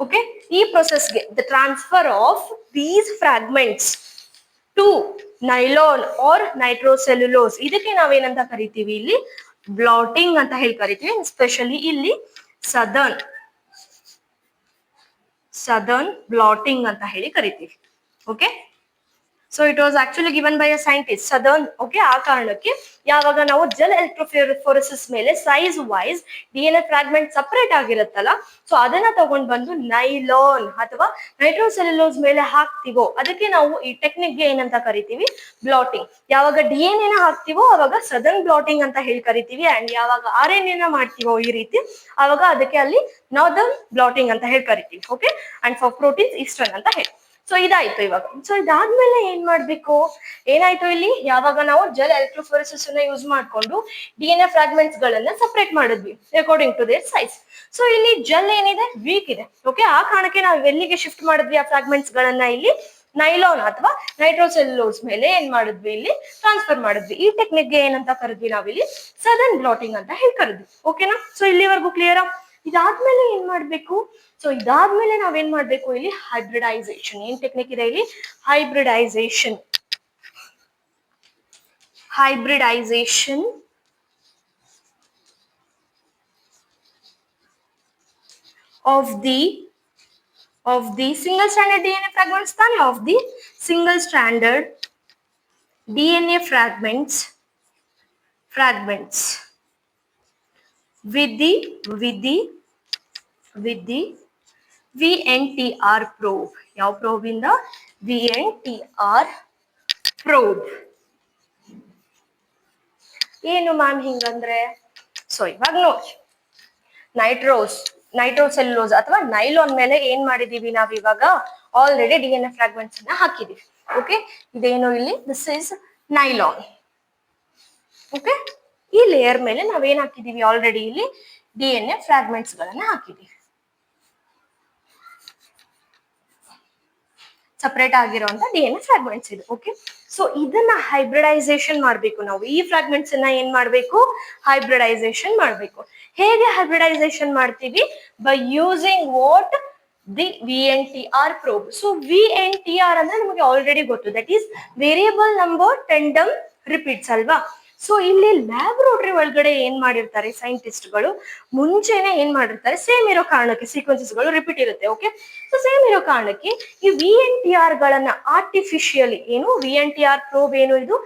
Okay, ಈ processಗೆ the transfer of these fragments to nylon or nitrocellulose, ಇದಕ್ಕೆ ನಾವೇನಂತ ಕರಿತೀವಿ, ಇಲ್ಲಿ batting ಅಂತ ಹೇಳಿ ಕರಿತೀವಿ. ಎಸ್ಪೆಷಲಿ ಇಲ್ಲಿ ಸದರ್ನ್ ಬ್ಲಾಟಿಂಗ್ ಅಂತ ಹೇಳಿ ಕರಿತೀವಿ. Okay, so it was actually given by a scientist Southern. Okay, ಆ ಕಾರಣಕ್ಕೆ ಯಾವಾಗ ನಾವು ಜಲ್ ಎಲೆಕ್ಟ್ರೋಫೋರೆಸಿಸ್ ಮೇಲೆ size wise DNA fragment separate ಆಗಿರುತ್ತಲ್ಲ, ಸೊ ಅದನ್ನ ತಗೊಂಡ್ ಬಂದು ನೈಲಾನ್ ಅಥವಾ ನೈಟ್ರೋಸೆಲ್ಯುಲೋಸ್ ಮೇಲೆ ಹಾಕ್ತಿವೋ, ಅದಕ್ಕೆ ನಾವು ಈ ಟೆಕ್ನಿಕ್ಗೆ ಏನಂತ ಕರಿತೀವಿ, ಬ್ಲಾಟಿಂಗ್. ಯಾವಾಗ DNA ನ ಹಾಕ್ತಿವೋ ಅವಾಗ ಸದರ್ನ್ ಬ್ಲಾಟಿಂಗ್ ಅಂತ ಹೇಳಿ ಕರಿತೀವಿ. ಅಂಡ್ ಯಾವಾಗ RNA ನ ಮಾಡ್ತೀವೋ ಈ ರೀತಿ, ಅವಾಗ ಅದಕ್ಕೆ ಅಲ್ಲಿ ನಾರ್ದರ್ನ್ ಬ್ಲಾಟಿಂಗ್ ಅಂತ ಹೇಳಿ ಕರಿತೀವಿ. Okay, and for proteins eastern ಅಂತ ಹೇಳಿ. ಸೊ ಇದಾಯ್ತು ಇವಾಗ. ಸೊ ಇದಾದ್ಮೇಲೆ ಏನ್ ಮಾಡ್ಬೇಕು, ಏನಾಯ್ತು ಇಲ್ಲಿ, ಯಾವಾಗ ನಾವು ಜೆಲ್ ಎಲೆಕ್ಟ್ರೋಫೋರೆಸಿಸ್ ಅನ್ನ ಯೂಸ್ ಮಾಡ್ಕೊಂಡು DNA ಫ್ರಾಗ್ಮೆಂಟ್ಸ್ ಗಳನ್ನ ಸಪರೇಟ್ ಮಾಡಿದ್ವಿ according to their size. So ಇಲ್ಲಿ ಜೆಲ್ ಏನಿದೆ ವೀಕ್ ಇದೆ. ಓಕೆ, ಆ ಕಾರಣಕ್ಕೆ ನಾವು ಎಲ್ಲಿಗೆ ಶಿಫ್ಟ್ ಮಾಡಿದ್ವಿ ಆ ಫ್ರಾಗ್ಮೆಂಟ್ಸ್ ಗಳನ್ನ, ಇಲ್ಲಿ ನೈಲಾನ್ ಅಥವಾ ನೈಟ್ರೋಸೆಲ್ಯುಲೋಸ್ ಮೇಲೆ ಏನ್ ಮಾಡಿದ್ವಿ, ಇಲ್ಲಿ ಟ್ರಾನ್ಸ್ಫರ್ ಮಾಡಿದ್ವಿ. ಈ ಟೆಕ್ನಿಕ್ಗೆ ಏನಂತ ಕರೆದ್ವಿ ನಾವಿಲ್ಲಿ, ಸದರ್ನ್ ಬ್ಲಾಟಿಂಗ್ ಅಂತ ಹೇಳಿ ಕರೆದ್ವಿ. ಓಕೆನಾ, ಸೊ ಇಲ್ಲಿವರೆಗೂ ಕ್ಲಿಯರ್. ಇದಾದ್ಮೇಲೆ ಏನ್ ಮಾಡ್ಬೇಕು, ಸೊ ಇದಾದ್ಮೇಲೆ ನಾವೇನ್ ಮಾಡ್ಬೇಕು, ಇಲ್ಲಿ ಹೈಬ್ರಿಡೈಸೇಷನ್. ಏನ್ ಟೆಕ್ನಿಕ್ ಇದೆ ಇಲ್ಲಿ, hybridisation. hybridization of the single stranded DNA fragments ತಾನೆ, of the single stranded DNA fragments with the VNTR probe. ಯಾವ probe ಇಂದ, VNTR probe. ಏನು ಮ್ಯಾಮ್ ಹಿಂಗಂದ್ರೆ, ಸೊ ಇವಾಗ ನೋಡಿ, ನೈಟ್ರೋಸೆಲ್ಯುಲೋಸ್ ಅಥವಾ ನೈಲಾನ್ ಮೇಲೆ ಏನ್ ಮಾಡಿದೀವಿ ನಾವ್ ಇವಾಗ, ಆಲ್ರೆಡಿ DNA ಫ್ರಾಗ್ಮೆಂಟ್ಸ್ ಅನ್ನ ಹಾಕಿದೀವಿ. ಓಕೆ, ಇದೇನು ಇಲ್ಲಿ, ದಿಸ್ ಇಸ್ ನೈಲಾನ್. ಓಕೆ, ಈ ಲೇಯರ್ ಮೇಲೆ ನಾವೇನ್ ಹಾಕಿದೀವಿ, ಆಲ್ರೆಡಿ ಇಲ್ಲಿ DNA ಫ್ರಾಗ್ಮೆಂಟ್ಸ್ ಗಳನ್ನ ಹಾಕಿದೀವಿ, ಸಪರೇಟ್ ಆಗಿರುವಂತ DNA ಫ್ರಾಗ್ಮೆಂಟ್ಸ್ ಇದು. ಓಕೆ, ಸೊ ಇದನ್ನ ಹೈಬ್ರಿಡೈಸೇಷನ್ ಮಾಡ್ಬೇಕು ನಾವು. ಈ ಫ್ರಾಗ್ಮೆಂಟ್ಸ್ ಅನ್ನ ಏನ್ ಮಾಡ್ಬೇಕು, ಹೈಬ್ರಿಡೈಸೇಷನ್ ಮಾಡ್ಬೇಕು. ಹೇಗೆ ಹೈಬ್ರಿಡೈಸೇಷನ್ ಮಾಡ್ತೀವಿ, by using what, the VNTR probe. So VNTR ಅಂದ್ರೆ ನಿಮಗೆ ಆಲ್ರೆಡಿ ಗೊತ್ತು, that is variable number tandem repeats ಅಲ್ವಾ. ಸೊ ಇಲ್ಲಿ ಲ್ಯಾಬ್ರೋಟರಿ ಒಳಗಡೆ ಏನ್ ಮಾಡಿರ್ತಾರೆ ಸೈಂಟಿಸ್ಟ್ ಗಳು, ಮುಂಚೆನೆ ಏನ್ ಮಾಡಿರ್ತಾರೆ, ಸೇಮ್ ಇರೋ ಕಾರಣಕ್ಕೆ ಸೀಕ್ವೆನ್ಸಸ್ ಗಳು ರಿಪೀಟ್ ಇರುತ್ತೆ. ಓಕೆ, ಸೊ ಸೇಮ್ ಇರೋ ಕಾರಣಕ್ಕೆ ಈ VNTR ಗಳನ್ನ ಆರ್ಟಿಫಿಷಿಯಲಿ, ಏನು VNTR ಪ್ರೋಬ್ ಏನು ಇದು,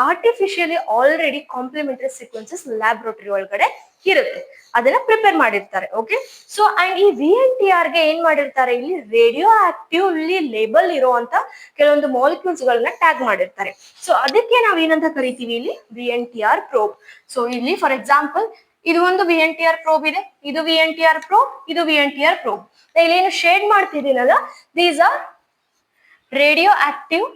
artificially already complementary sequences laboratory ಒಳಗಡೆ ಇರುತ್ತೆ, ಅದನ್ನ ಪ್ರಿಪೇರ್ ಮಾಡಿರ್ತಾರೆ. ಓಕೆ, ಸೊ ಅಂಡ್ ಈ VNTR ಗೆ ಏನ್ ಮಾಡಿರ್ತಾರೆ, ಇಲ್ಲಿ ರೇಡಿಯೋ ಆಕ್ಟಿವ್ಲಿ ಲೇಬಲ್ ಇರುವಂತ ಕೆಲವೊಂದು ಮಾಲಿಕ್ಯೂಲ್ಸ್ ಗಳನ್ನ ಟ್ಯಾಗ್ ಮಾಡಿರ್ತಾರೆ. ಸೊ ಅದಕ್ಕೆ ನಾವ್ ಏನಂತ ಕರಿತೀವಿ, ಇಲ್ಲಿ VNTR ಪ್ರೋಬ್. ಸೊ ಇಲ್ಲಿ ಫಾರ್ ಎಕ್ಸಾಂಪಲ್ ಇದು ಒಂದು VNTR ಪ್ರೋಬ್ ಇದೆ, ಇದು VNTR ಪ್ರೋಬ್, ಇದು VNTR ಪ್ರೋಬ್. ಇಲ್ಲೇನು ಶೇಡ್ ಮಾಡ್ತಿದ್ದೀನಲ್ಲ, these are radioactive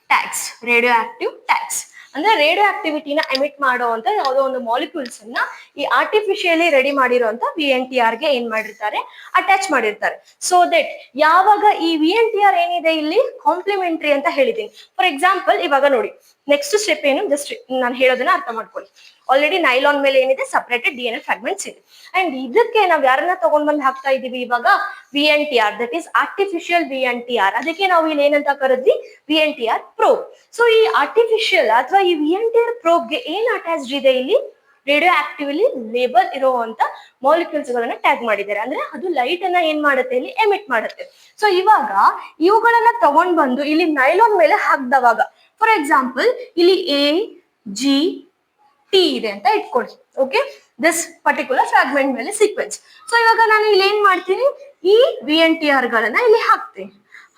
tags. Radioactive tags ಅಂದ್ರೆ ರೇಡಿಯೋ ಆಕ್ಟಿವಿಟಿನ ಎಮಿಟ್ ಮಾಡುವಂತ ಯಾವುದೋ ಒಂದು ಮಾಲಿಕ್ಯೂಲ್ಸ್ ಅನ್ನ ಈ ಆರ್ಟಿಫಿಷಿಯಲಿ ರೆಡಿ ಮಾಡಿರುವಂತ VNTR ಗೆ ಏನ್ ಮಾಡಿರ್ತಾರೆ, ಅಟ್ಯಾಚ್ ಮಾಡಿರ್ತಾರೆ. ಸೊ ದಟ್ ಯಾವಾಗ ಈ VNTR ಏನಿದೆ ಇಲ್ಲಿ ಕಾಂಪ್ಲಿಮೆಂಟರಿ ಅಂತ ಹೇಳಿದೀನಿ. ಫಾರ್ ಎಕ್ಸಾಂಪಲ್ ಇವಾಗ ನೋಡಿ, ನೆಕ್ಸ್ಟ್ ಸ್ಟೆಪ್ ಏನು, ಜಸ್ಟ್ ನಾನು ಹೇಳೋದನ್ನ ಅರ್ಥ ಮಾಡ್ಕೊಳ್ಳಿ. ಆಲ್ರೆಡಿ ನೈಲಾನ್ ಮೇಲೆ ಏನಿದೆ, ಸಪರೇಟೆಡ್ DNA ಫ್ರಾಗ್ಮೆಂಟ್ಸ್ ಇದೆ. ಅಂಡ್ ಇದಕ್ಕೆ ನಾವ್ ಯಾರನ್ನ ತಗೊಂಡ್ ಬಂದು ಹಾಕ್ತಾ ಇದೀವಿ ಇವಾಗ, VNTR, that is artificial VNTR. ಅದಕ್ಕೆ ನಾವು ಇಲ್ಲಿ ಏನಂತ ಕರೆದ್ವಿ, VNTR ಪ್ರೋಬ್. ಸೊ ಈ ಆರ್ಟಿಫಿಷಿಯಲ್ ಅಥವಾ ಈ VNTR ಪ್ರೋಬ್ಗೆ ಏನ್ ಅಟ್ಯಾಚ್ಡ್ ಇದೆ, ಇಲ್ಲಿ ರೇಡಿಯೋ ಆಕ್ಟಿವ್ಲಿ ಲೇಬಲ್ ಇರುವಂತ ಮಾಲಿಕ್ಯೂಲ್ಸ್ ಗಳನ್ನ ಟ್ಯಾಗ್ ಮಾಡಿದ್ದಾರೆ. ಅಂದ್ರೆ ಅದು ಲೈಟ್ ಅನ್ನ ಏನ್ ಮಾಡುತ್ತೆ, ಇಲ್ಲಿ ಎಮಿಟ್ ಮಾಡುತ್ತೆ. ಸೊ ಇವಾಗ ಇವುಗಳನ್ನ ತಗೊಂಡ್ ಬಂದು ಇಲ್ಲಿ ನೈಲಾನ್ ಮೇಲೆ ಹಾಕ್ದವಾಗ, ಫಾರ್ ಎಕ್ಸಾಂಪಲ್ ಇಲ್ಲಿ AGT ಇದೆ ಅಂತ ಇಟ್ಕೊಳ್ಳಿ. ಓಕೆ, ದಿಸ್ ಪರ್ಟಿಕ್ಯುಲರ್ ಫ್ರಾಗ್ಮೆಂಟ್ ಮೇಲೆ ಸೀಕ್ವೆನ್ಸ್. ಸೊ ಇವಾಗ ನಾನು ಇಲ್ಲಿ ಏನ್ ಮಾಡ್ತೀನಿ, ಈ VNTR ಗಳನ್ನ ಇಲ್ಲಿ ಹಾಕ್ತೀನಿ.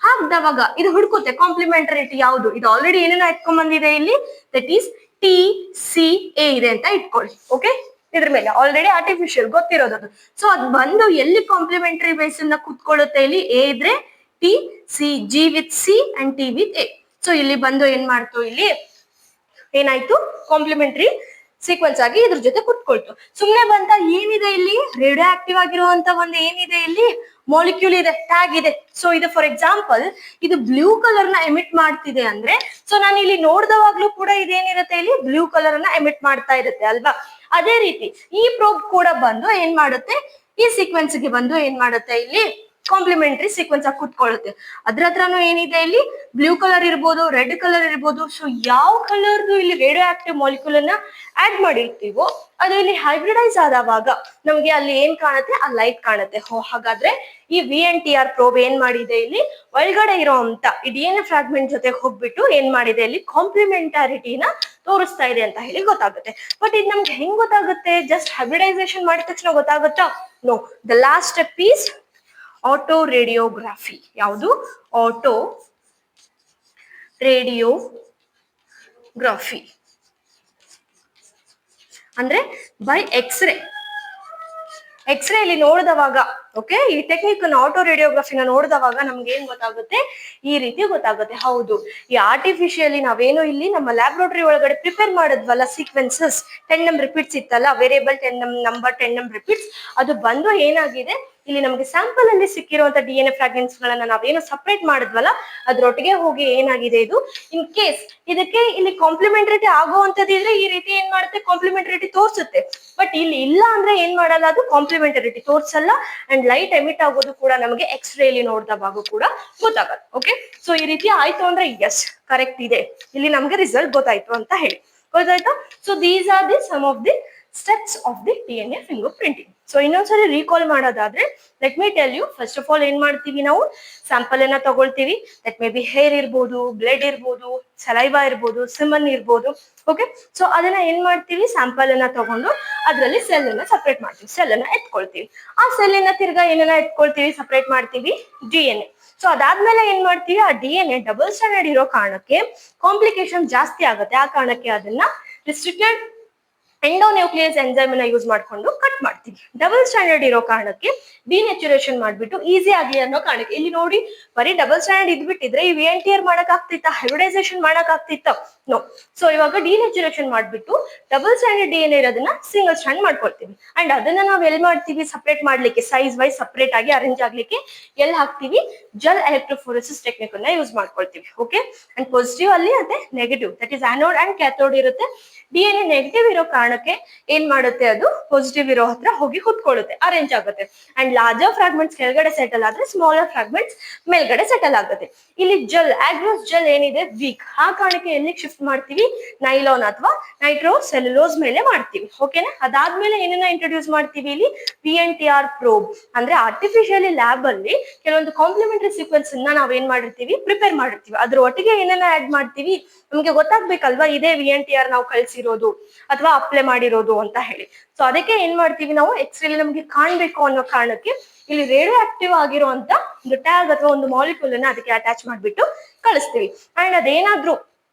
ಹಾಕ್ದವಾಗ ಇದು ಹುಡುಕುತ್ತೆ ಕಾಂಪ್ಲಿಮೆಂಟರಿಟಿ ಯಾವುದು, ಇದು ಆಲ್ರೆಡಿ ಏನೇನೋ ಇಟ್ಕೊಂಡ್ ಬಂದಿದೆ ಇಲ್ಲಿ, ದಟ್ ಈಸ್ TCA ಇದೆ ಅಂತ ಇಟ್ಕೊಳ್ಳಿ. ಓಕೆ, ಇದ್ರ ಮೇಲೆ ಆಲ್ರೆಡಿ ಆರ್ಟಿಫಿಷಿಯಲ್ ಗೊತ್ತಿರೋದು. ಸೊ ಅದ್ ಬಂದು ಎಲ್ಲಿ ಕಾಂಪ್ಲಿಮೆಂಟರಿ ಬೇಸ್ ಅನ್ನ ಕುತ್ಕೊಳ್ಳುತ್ತೆ, ಇಲ್ಲಿ A ಇದ್ರೆ TC, G with C and T with A. So ಇಲ್ಲಿ ಬಂದು ಏನ್ ಮಾಡ್ತು, ಇಲ್ಲಿ ಏನಾಯ್ತು, ಕಾಂಪ್ಲಿಮೆಂಟರಿ ಸೀಕ್ವೆನ್ಸ್ ಆಗಿ ಇದ್ರ ಜೊತೆ ಕುತ್ಕೊಳ್ತು. ಸುಮ್ನೆ ಬಂತ ಏನಿದೆ, ಇಲ್ಲಿ ರೇಡಿಯೋ ಆಕ್ಟಿವ್ ಆಗಿರುವಂತ ಒಂದು ಏನಿದೆ, ಇಲ್ಲಿ ಮಾಲಿಕ್ಯೂಲ್ ಇದೆ, ಟ್ಯಾಗ್ ಇದೆ. ಸೊ ಇದು ಫಾರ್ ಎಕ್ಸಾಂಪಲ್ ಇದು ಬ್ಲೂ ಕಲರ್ ನ ಎಮಿಟ್ ಮಾಡ್ತಿದೆ ಅಂದ್ರೆ, ಸೊ ನಾನು ಇಲ್ಲಿ ನೋಡ್ದವಾಗ್ಲೂ ಕೂಡ ಇದೇನಿರುತ್ತೆ, ಇಲ್ಲಿ ಬ್ಲೂ ಕಲರ್ ಅನ್ನ ಎಮಿಟ್ ಮಾಡ್ತಾ ಇರುತ್ತೆ ಅಲ್ವಾ. ಅದೇ ರೀತಿ ಈ ಪ್ರೋಬ್ ಕೂಡ ಬಂದು ಏನ್ ಮಾಡುತ್ತೆ, ಈ ಸೀಕ್ವೆನ್ಸ್ ಗೆ ಬಂದು ಏನ್ ಮಾಡುತ್ತೆ, ಇಲ್ಲಿ ಕಾಂಪ್ಲಿಮೆಂಟರಿ ಸೀಕ್ವೆನ್ಸ್ ಆಗಿ ಕುತ್ಕೊಳ್ಳುತ್ತೆ. ಅದ್ರ ಹತ್ರನು ಏನಿದೆ, ಇಲ್ಲಿ ಬ್ಲೂ ಕಲರ್ ಇರ್ಬೋದು, ರೆಡ್ ಕಲರ್ ಇರ್ಬೋದು. ಸೊ ಯಾವ ಕಲರ್ದು ಇಲ್ಲಿ ರೇಡಿಯೋ ಆಕ್ಟಿವ್ ಮಾಲಿಕ್ಯೂಲ್ ಅನ್ನ ಆಡ್ ಮಾಡಿರ್ತೀವೋ ಅದು ಇಲ್ಲಿ ಹೈಬ್ರಿಡೈಸ್ ಆದವಾಗ ನಮ್ಗೆ ಅಲ್ಲಿ ಏನ್ ಕಾಣುತ್ತೆ, ಆ ಲೈಟ್ ಕಾಣುತ್ತೆ. ಹಾಗಾದ್ರೆ ಈ VNTR ಪ್ರೋಬ್ ಏನ್ ಮಾಡಿದೆ, ಇಲ್ಲಿ ಒಳಗಡೆ ಇರೋಂತ ಈ DNA ಫ್ರಾಗ್ಮೆಂಟ್ ಜೊತೆ ಹೋಗ್ಬಿಟ್ಟು ಏನ್ ಮಾಡಿದೆ, ಇಲ್ಲಿ ಕಾಂಪ್ಲಿಮೆಂಟಾರಿಟಿನ ತೋರಿಸ್ತಾ ಇದೆ ಅಂತ ಹೇಳಿ ಗೊತ್ತಾಗುತ್ತೆ. ಬಟ್ ಇದು ನಮ್ಗೆ ಹೆಂಗ್ ಗೊತ್ತಾಗುತ್ತೆ, ಜಸ್ಟ್ ಹೈಬ್ರಿಡೈಸೇಷನ್ ಮಾಡಿದ ತಕ್ಷಣ ಗೊತ್ತಾಗುತ್ತಾ? No, the last step is auto radiography. ಯಾವುದು? ಆಟೋ ರೇಡಿಯೋಗ್ರಫಿ ಅಂದ್ರೆ ಬೈ ಎಕ್ಸ್ರೇ. ಎಕ್ಸ್ರೇ ಇಲ್ಲಿ ನೋಡಿದವಾಗ, ಓಕೆ, ಈ ಟೆಕ್ನಿಕ್ ಆಟೋ ರೇಡಿಯೋಗ್ರಫಿನ ನೋಡಿದವಾಗ ನಮ್ಗೆ ಏನ್ ಗೊತ್ತಾಗುತ್ತೆ, ಈ ರೀತಿ ಗೊತ್ತಾಗುತ್ತೆ. ಹೌದು, ಈ ಆರ್ಟಿಫಿಷಿಯಲಿ ನಾವೇನು ಇಲ್ಲಿ ನಮ್ಮ ಲ್ಯಾಬ್ರೋಟರಿ ಒಳಗಡೆ ಪ್ರಿಪೇರ್ ಮಾಡಿದ್ವಲ್ಲ ಸೀಕ್ವೆನ್ಸಸ್, 10 ನಮ್ ರಿಪೀಟ್ಸ್ ಇತ್ತಲ್ಲ, ವೇರಿಯಬಲ್ 10 ನಂಬರ್ 10 ನಮ್ ರಿಪೀಟ್ಸ್, ಅದು ಬಂದು ಏನಾಗಿದೆ, ಇಲ್ಲಿ ನಮಗೆ ಸ್ಯಾಂಪಲ್ ಅಲ್ಲಿ ಸಿಕ್ಕಿರುವಂತ DNA ಫ್ರಾಗ್ಮೆಂಟ್ಸ್ ಗಳನ್ನ ನಾವೇನು ಸಪರೇಟ್ ಮಾಡಿದ್ವಲ್ಲ ಅದ್ರೊಟ್ಟಿಗೆ ಹೋಗಿ ಏನಾಗಿದೆ ಇದು, ಇನ್ ಕೇಸ್ ಇದಕ್ಕೆ ಇಲ್ಲಿ ಕಾಂಪ್ಲಿಮೆಂಟರಿಟಿ ಆಗುವಂತದಿದ್ರೆ ಈ ರೀತಿ ಏನ್ ಮಾಡುತ್ತೆ, ಕಾಂಪ್ಲಿಮೆಂಟರಿಟಿ ತೋರಿಸುತ್ತೆ. ಬಟ್ ಇಲ್ಲಿ ಇಲ್ಲ ಅಂದ್ರೆ ಏನ್ ಮಾಡಲ್ಲ, ಅದು ಕಾಂಪ್ಲಿಮೆಂಟರಿಟಿ ತೋರ್ಸಲ್ಲ. ಅಂಡ್ ಲೈಟ್ ಎಮಿಟ್ ಆಗೋದು ಕೂಡ ನಮಗೆ ಎಕ್ಸ್ರೇ ಅಲ್ಲಿ ನೋಡಿದವಾಗ ಕೂಡ ಗೊತ್ತಾಗತ್ತೆ. ಓಕೆ, ಸೊ ಈ ರೀತಿ ಆಯ್ತು ಅಂದ್ರೆ ಎಸ್ ಕರೆಕ್ಟ್ ಇದೆ, ಇಲ್ಲಿ ನಮ್ಗೆ ರಿಸಲ್ಟ್ ಗೊತ್ತಾಯ್ತು ಅಂತ ಹೇಳಿ. ಗೊತ್ತಾಯ್ತಾ? So these are the sum of the steps of the DNA fingerprinting. So ಇನ್ನೊಂದ್ಸರಿ ರೀಕಾಲ್ ಮಾಡೋದಾದ್ರೆ, let me tell you, first of all ಏನ್ ಮಾಡ್ತೀವಿ ನಾವು, ಸ್ಯಾಂಪಲ್ ಅನ್ನ ತಗೊಳ್ತೀವಿ. ದಟ್ ಮೇ ಬಿ ಹೇರ್ ಇರ್ಬೋದು, ಬ್ಲಡ್ ಇರ್ಬೋದು, ಸಲೈವಾ ಇರ್ಬೋದು, ಸಿಮನ್ ಇರ್ಬೋದು. ಓಕೆ, ಸೊ ಅದನ್ನ ಏನ್ ಮಾಡ್ತೀವಿ, ಸ್ಯಾಂಪಲ್ ಅನ್ನ ತಗೊಂಡು ಅದ್ರಲ್ಲಿ ಸೆಲ್ ಅನ್ನ ಸಪರೇಟ್ ಮಾಡ್ತೀವಿ, ಸೆಲ್ ಅನ್ನ ಎತ್ಕೊಳ್ತೀವಿ. ಆ ಸೆಲ್ ಅನ್ನ ತಿರ್ಗಾ ಏನನ್ನ ಎತ್ಕೊಳ್ತೀವಿ, ಸಪರೇಟ್ ಮಾಡ್ತೀವಿ, DNA. ಸೊ ಅದಾದ್ಮೇಲೆ ಏನ್ ಮಾಡ್ತೀವಿ, ಆ DNA ಡಬಲ್ ಸ್ಟ್ಯಾಂಡರ್ಡ್ ಇರೋ ಕಾರಣಕ್ಕೆ ಕಾಂಪ್ಲಿಕೇಶನ್ ಜಾಸ್ತಿ ಆಗುತ್ತೆ. ಆ ಕಾರಣಕ್ಕೆ ಅದನ್ನ ರಿಸ್ಟ್ರಿಕ್ಟೆಡ್ ಎಂಡೋನ್ಯೂಕ್ಲಿಯಸ್ ಎಂಜೈಮ್ ಅನ್ನ ಯೂಸ್ ಮಾಡ್ಕೊಂಡು ಕಟ್ ಮಾಡ್ತೀವಿ. ಡಬಲ್ ಸ್ಟ್ಯಾಂಡರ್ಡ್ ಇರೋ ಕಾರಣಕ್ಕೆ ಡಿನೆಚುರೇಷನ್ ಮಾಡ್ಬಿಟ್ಟು ಈಸಿ ಆಗ್ಲಿ ಅನ್ನೋ ಕಾರಣಕ್ಕೆ. ಇಲ್ಲಿ ನೋಡಿ, ಬರೀ ಡಬಲ್ ಸ್ಟ್ಯಾಂಡರ್ಡ್ ಇದ್ಬಿಟ್ಟಿದ್ರೆ ಈ VNTR ಮಾಡಕ್ ಆಗ್ತಿತ್ತ, ಹೈಬ್ರಿಡೈಸೇಷನ್ ಮಾಡಕ್ ಆಗ್ತಿತ್ತ? ನೋ. ಸೊ ಇವಾಗ ಡಿನೆಚುರೇಷನ್ ಮಾಡ್ಬಿಟ್ಟು ಡಬಲ್ ಸ್ಟ್ಯಾಂಡರ್ಡ್ DNA ಇರೋದನ್ನ ಸಿಂಗಲ್ ಸ್ಟ್ಯಾಂಡ್ ಮಾಡ್ಕೊಳ್ತೀವಿ. ಅಂಡ್ ಅದನ್ನ ನಾವ್ ಎಲ್ ಮಾಡ್ತೀವಿ, ಸಪರೇಟ್ ಮಾಡ್ಲಿಕ್ಕೆ, ಸೈಜ್ ವೈಸ್ ಸಪರೇಟ್ ಆಗಿ ಅರೇಂಜ್ ಆಗ್ಲಿಕ್ಕೆ ಎಲ್ಲಿ ಹಾಕ್ತಿವಿ, ಜೆಲ್ ಎಲೆಕ್ಟ್ರೋಫೋರೆಸಿಸ್ ಟೆಕ್ನಿಕ್ ಅನ್ನ ಯೂಸ್ ಮಾಡ್ಕೊಳ್ತೀವಿ. ಓಕೆ, ಅಂಡ್ ಪಾಸಿಟಿವ್ ಅಲ್ಲಿ ಅದೇ negative, that is anode and cathode ಇರುತ್ತೆ. DNA ನೆಗೆಟಿವ್ ಇರೋ ಕಾರಣಕ್ಕೆ ಏನ್ ಮಾಡುತ್ತೆ, ಅದು ಪಾಸಿಟಿವ್ ಇರೋ ಹತ್ರ ಹೋಗಿ ಕುತ್ಕೊಳ್ಳುತ್ತೆ, ಅರೇಂಜ್ ಆಗುತ್ತೆ. ಅಂಡ್ ಲಾರ್ಜರ್ ಫ್ರಾಗ್ಮೆಂಟ್ಸ್ ಕೆಳಗಡೆ ಸೆಟಲ್ ಆದ್ರೆ ಸ್ಮಾಲರ್ ಫ್ರಾಗ್ಮೆಂಟ್ಸ್ ಮೇಲ್ಗಡೆ ಸೆಟಲ್ ಆಗುತ್ತೆ. ಇಲ್ಲಿ ಜೆಲ್, ಆಗ್ರೋಸ್ ಜೆಲ್ ಏನಿದೆ ವೀಕ್, ಆ ಕಾರಣಕ್ಕೆ ಎಲ್ಲಿಗೆ ಶಿಫ್ಟ್ ಮಾಡ್ತೀವಿ, ನೈಲಾನ್ ಅಥವಾ ನೈಟ್ರೋ ಸೆಲ್ಯುಲೋಸ್ ಮೇಲೆ ಮಾಡ್ತೀವಿ. ಓಕೆನಾ? ಅದಾದ್ಮೇಲೆ ಏನನ್ನ ಇಂಟ್ರೊಡ್ಯೂಸ್ ಮಾಡ್ತೀವಿ, ಇಲ್ಲಿ VNTR ಪ್ರೋಬ್, ಅಂದ್ರೆ ಆರ್ಟಿಫಿಷಿಯಲಿ ಲ್ಯಾಬ್ ಅಲ್ಲಿ ಕೆಲವೊಂದು ಕಾಂಪ್ಲಿಮೆಂಟರಿ ಸೀಕ್ವೆನ್ಸ್ ಅನ್ನ ನಾವೇನ್ ಮಾಡಿರ್ತೀವಿ, ಪ್ರಿಪೇರ್ ಮಾಡಿರ್ತೀವಿ. ಅದ್ರ ಒಟ್ಟಿಗೆ ಏನನ್ನ ಆಡ್ ಮಾಡ್ತೀವಿ, ನಮ್ಗೆ ಗೊತ್ತಾಗ್ಬೇಕಲ್ವಾ ಇದೇ VNTR ನಾವು ಕಳ್ಸಿರೋದು ಅಥವಾ ಅಪ್ಲೈ ಮಾಡಿರೋದು ಅಂತ ಹೇಳಿ. ಸೊ ಅದಕ್ಕೆ ಏನ್ ಮಾಡ್ತೀವಿ ನಾವು, ಎಕ್ಸ್ರೇ ನಮ್ಗೆ ಕಾಣ್ಬೇಕು ಅನ್ನೋ ಕಾರಣಕ್ಕೆ ಇಲ್ಲಿ ರೇಡಿಯೋ ಆಕ್ಟಿವ್ ಆಗಿರುವಂತ ಒಂದು ಟ್ಯಾಗ್ ಅಥವಾ ಒಂದು ಮಾಲಿಕ್ಯೂಲ್ ಅನ್ನ ಅದಕ್ಕೆ ಅಟ್ಯಾಚ್ ಮಾಡ್ಬಿಟ್ಟು ಕಳಿಸ್ತೀವಿ. ಅಂಡ್ ಅದೇನಾದ್ರೂ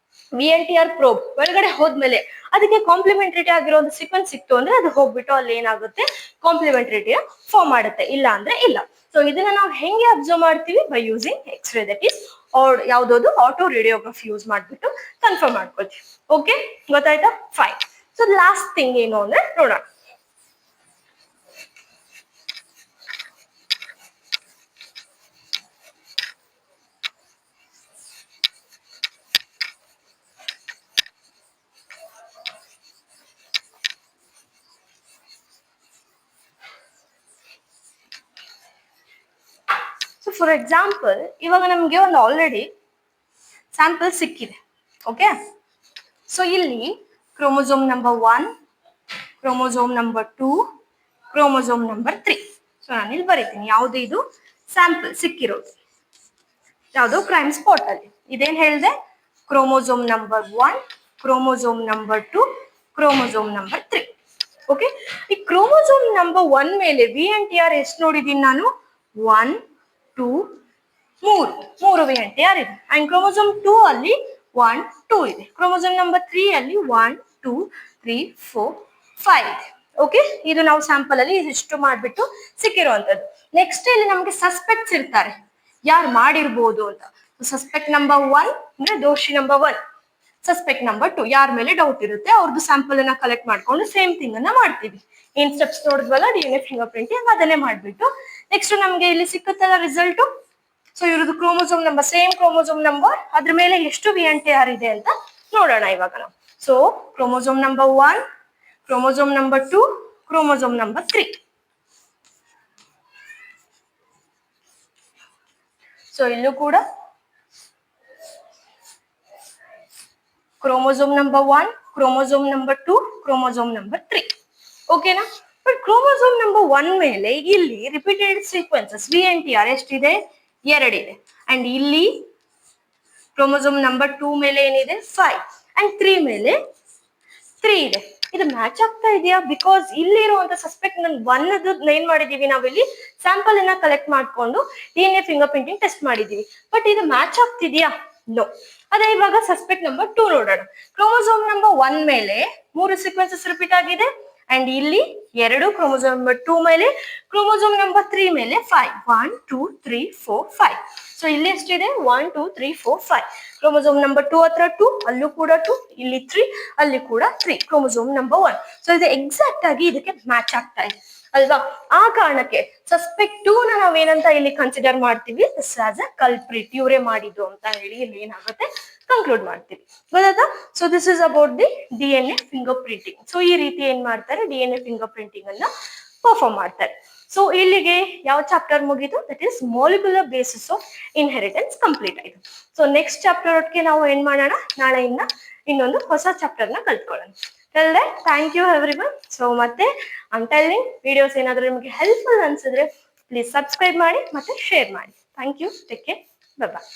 VNTR ಪ್ರೋಬ್ ಒಳಗಡೆ ಹೋದ್ಮೇಲೆ ಅದಕ್ಕೆ ಕಾಂಪ್ಲಿಮೆಂಟರಿಟಿ ಆಗಿರೋ ಒಂದು ಸೀಕ್ವೆನ್ಸ್ ಸಿಕ್ತು ಅಂದ್ರೆ ಅದು ಹೋಗ್ಬಿಟ್ಟು ಅಲ್ಲಿ ಏನಾಗುತ್ತೆ, ಕಾಂಪ್ಲಿಮೆಂಟರಿಟಿಯ ಫಾರ್ಮ್ ಮಾಡುತ್ತೆ, ಇಲ್ಲ ಅಂದ್ರೆ ಇಲ್ಲ. ಸೊ ಇದನ್ನ ನಾವು ಹೆಂಗೆ ಅಬ್ಸರ್ವ್ ಮಾಡ್ತೀವಿ, by using X ray, that is ಯಾವ್ದು ಆಟೋ ರೇಡಿಯೋಗ್ರಫಿ ಯೂಸ್ ಮಾಡ್ಬಿಟ್ಟು ಕನ್ಫರ್ಮ್ ಮಾಡ್ಕೊಳ್ತೀವಿ. ಓಕೆ, ಗೊತ್ತಾಯ್ತಾ? ಫೈನ್. ಸೊ ಲಾಸ್ಟ್ ಥಿಂಗ್ ಏನು ಅಂದ್ರೆ ನೋಡೋಣ. ಸೊ ಫಾರ್ ಎಕ್ಸಾಂಪಲ್, ಇವಾಗ ನಮ್ಗೆ ಒಂದು ಆಲ್ರೆಡಿ ಸ್ಯಾಂಪಲ್ ಸಿಕ್ಕಿದೆ. ಓಕೆ, ಸೊ ಇಲ್ಲಿ chromosome number 1, chromosome number 2, chromosome number 3. So ನಾನು ಇಲ್ಲಿ ಬರೀತೀನಿ, ಯಾವ್ದು ಇದು ಸ್ಯಾಂಪಲ್ ಸಿಕ್ಕಿರೋದು, ಯಾವ್ದು ಕ್ರೈಮ್ ಸ್ಪಾಟ್ ಅಲ್ಲಿ. ಇದೇನ್ ಹೇಳಿದೆ, chromosome number 1, chromosome number 2, chromosome number 3. Okay, ಈ ಕ್ರೋಮೋಸೋಮ್ ನಂಬರ್ 1 ಮೇಲೆ VNTR ಎಷ್ಟು ನೋಡಿದೀನಿ ನಾನು, 1, 2, 3 VNTR ಇದೆ. ಅಂಡ್ ಕ್ರೋಮೋಸೋಮ್ 2 ಅಲ್ಲಿ 1, 2 ಇದೆ. ಕ್ರೋಮೋಸೋಮ್ ನಂಬರ್ 3 ಅಲ್ಲಿ 1, 2, 3, 4, 5 ಇದೆ. ಓಕೆ, ಇದು ನಾವು ಸ್ಯಾಂಪಲ್ ಅಲ್ಲಿ ಇಷ್ಟು ಮಾಡ್ಬಿಟ್ಟು ಸಿಕ್ಕಿರುವಂತದ್ದು. ನೆಕ್ಸ್ಟ್ ಇಲ್ಲಿ ನಮ್ಗೆ ಸಸ್ಪೆಕ್ಟ್ಸ್ ಇರ್ತಾರೆ, ಯಾರು ಮಾಡಿರ್ಬೋದು ಅಂತ. ಸಸ್ಪೆಕ್ಟ್ ನಂಬರ್ 1 ಅಂದ್ರೆ ದೋಷಿ ನಂಬರ್ 1, ಸಸ್ಪೆಕ್ಟ್ ನಂಬರ್ 2 ಯಾರ ಮೇಲೆ ಡೌಟ್ ಇರುತ್ತೆ ಅವ್ರದ್ದು ಸ್ಯಾಂಪಲ್ ಅನ್ನ ಕಲೆಕ್ಟ್ ಮಾಡ್ಕೊಂಡು ಸೇಮ್ ಥಿಂಗ್ ಅನ್ನ ಮಾಡ್ತೀವಿ. ಏನ್ ಸ್ಟೆಪ್ಸ್ ನೋಡಿದ್ವಲ್ಲ DNA ಫಿಂಗರ್ ಪ್ರಿಂಟಿಂಗ್, ಅದನ್ನೇ ಮಾಡ್ಬಿಟ್ಟು ನೆಕ್ಸ್ಟ್ ನಮ್ಗೆ ಇಲ್ಲಿ ಸಿಕ್ಕುತ್ತಲ್ಲ ರಿಸಲ್ಟ್. ಸೊ ಇವ್ರದ್ದು chromosome number, same chromosome number, ಅದ್ರ ಮೇಲೆ ಎಷ್ಟು VNTR ಇದೆ ಅಂತ ನೋಡೋಣ ಇವಾಗ ನಾವು. So chromosome number 1, chromosome number 2, chromosome number 3. So ಇಲ್ಲೂ ಕೂಡ chromosome number 1, chromosome number 2, chromosome number 3. ಓಕೆನಾ? ಬಟ್ ಕ್ರೋಮೋಸೋಮ್ ನಂಬರ್ 1 ಮೇಲೆ ಇಲ್ಲಿ ರಿಪೀಟೆಡ್ ಸೀಕ್ವೆನ್ಸಸ್ VNTR ಎಷ್ಟಿದೆ, 2 ಇದೆ. ಅಂಡ್ ಇಲ್ಲಿ ಕ್ರೋಮೋಸೋಮ್ ನಂಬರ್ 2 ಮೇಲೆ ಏನಿದೆ, 5, ಅಂಡ್ 3 ಮೇಲೆ 3 ಇದೆ. ಇದು ಮ್ಯಾಚ್ ಆಗ್ತಾ ಇದೆಯಾ? ಬಿಕಾಸ್ ಇಲ್ಲಿ ಇರುವಂತ ಸಸ್ಪೆಕ್ಟ್ ಏನ್ ಮಾಡಿದೀವಿ ನಾವಿಲ್ಲಿ, ಸ್ಯಾಂಪಲ್ ಅನ್ನ ಕಲೆಕ್ಟ್ ಮಾಡ್ಕೊಂಡು DNA ಫಿಂಗರ್ ಪ್ರಿಂಟಿಂಗ್ ಟೆಸ್ಟ್ ಮಾಡಿದೀವಿ. ಬಟ್ ಇದು ಮ್ಯಾಚ್ ಆಗ್ತಿದ್ಯಾ? ನೋ. ಅದೇ ಇವಾಗ ಸಸ್ಪೆಕ್ಟ್ ನಂಬರ್ 2 ನೋಡೋಣ. ಕ್ರೋಮೋಸೋಮ್ ನಂಬರ್ 1 ಮೇಲೆ 3 ಸೀಕ್ವೆನ್ಸಸ್ ರಿಪೀಟ್ ಆಗಿದೆ, ಅಂಡ್ ಇಲ್ಲಿ 2 ಕ್ರೋಮೋಸೋಮ್ ನಂಬರ್ 2 ಮೇಲೆ, ಕ್ರೋಮೋಸೋಮ್ ನಂಬರ್ 3 ಮೇಲೆ 5. 1 2 3 4 5. ಸೊ ಇಲ್ಲಿ ಎಷ್ಟಿದೆ? 1 2 3 4 5. ಕ್ರೋಮೋಸೋಮ್ ನಂಬರ್ 2 ಹತ್ರ 2, ಅಲ್ಲೂ ಕೂಡ 2, ಇಲ್ಲಿ 3, ಅಲ್ಲಿ ಕೂಡ 3. Chromosome number 1. ಸೊ ಇದು ಎಕ್ಸಾಕ್ಟ್ ಆಗಿ ಇದಕ್ಕೆ ಮ್ಯಾಚ್ ಆಗ್ತಾ ಇದೆ ಅಲ್ವಾ? ಆ ಕಾರಣಕ್ಕೆ ಸಸ್ಪೆಕ್ಟ್ 2 ನ ನಾವೇನಂತ ಇಲ್ಲಿ ಕನ್ಸಿಡರ್ ಮಾಡ್ತೀವಿ, ದಿಸ್ ಆಸ್ ಅ ಕಲ್ಪ್ರಿಟ್, ಇವರೇ ಮಾಡಿದ್ದು ಅಂತ ಹೇಳಿ ಇಲ್ಲಿ ಏನಾಗುತ್ತೆ ಕನ್ಕ್ಲೂಡ್ ಮಾಡ್ತೀವಿ. ಗೊತ್ತಾಯ್ತಾ? So this is about the DNA fingerprinting. So ಈ ರೀತಿ ಏನ್ ಮಾಡ್ತಾರೆ, DNA ಫಿಂಗರ್ ಪ್ರಿಂಟಿಂಗ್ ಅನ್ನ ಪರ್ಫಾರ್ಮ್ ಮಾಡ್ತಾರೆ. ಸೊ ಇಲ್ಲಿಗೆ ಯಾವ ಚಾಪ್ಟರ್ ಮುಗೀತು? That is molecular basis of inheritance complete ಆಯ್ತು. ಸೊ ನೆಕ್ಸ್ಟ್ ಚಾಪ್ಟರ್ ಒಟ್ಟಿಗೆ ನಾವು ಏನ್ ಮಾಡೋಣ, ನಾಳೆಯಿಂದ ಇನ್ನೊಂದು ಹೊಸ ಚಾಪ್ಟರ್ ನ ಕಲ್ತ್ಕೊಳ್ಳೋಣ. Thank you everyone. ಸೊ ಮತ್ತೆ ಐಮ್ ಟೆಲ್ಲಿಂಗ್, ವಿಡಿಯೋಸ್ ಏನಾದ್ರು ನಿಮಗೆ ಹೆಲ್ಪ್ಫುಲ್ ಅನ್ಸಿದ್ರೆ ಪ್ಲೀಸ್ ಸಬ್ಸ್ಕ್ರೈಬ್ ಮಾಡಿ ಮತ್ತೆ ಶೇರ್ ಮಾಡಿ. Thank you. Take care. Bye bye.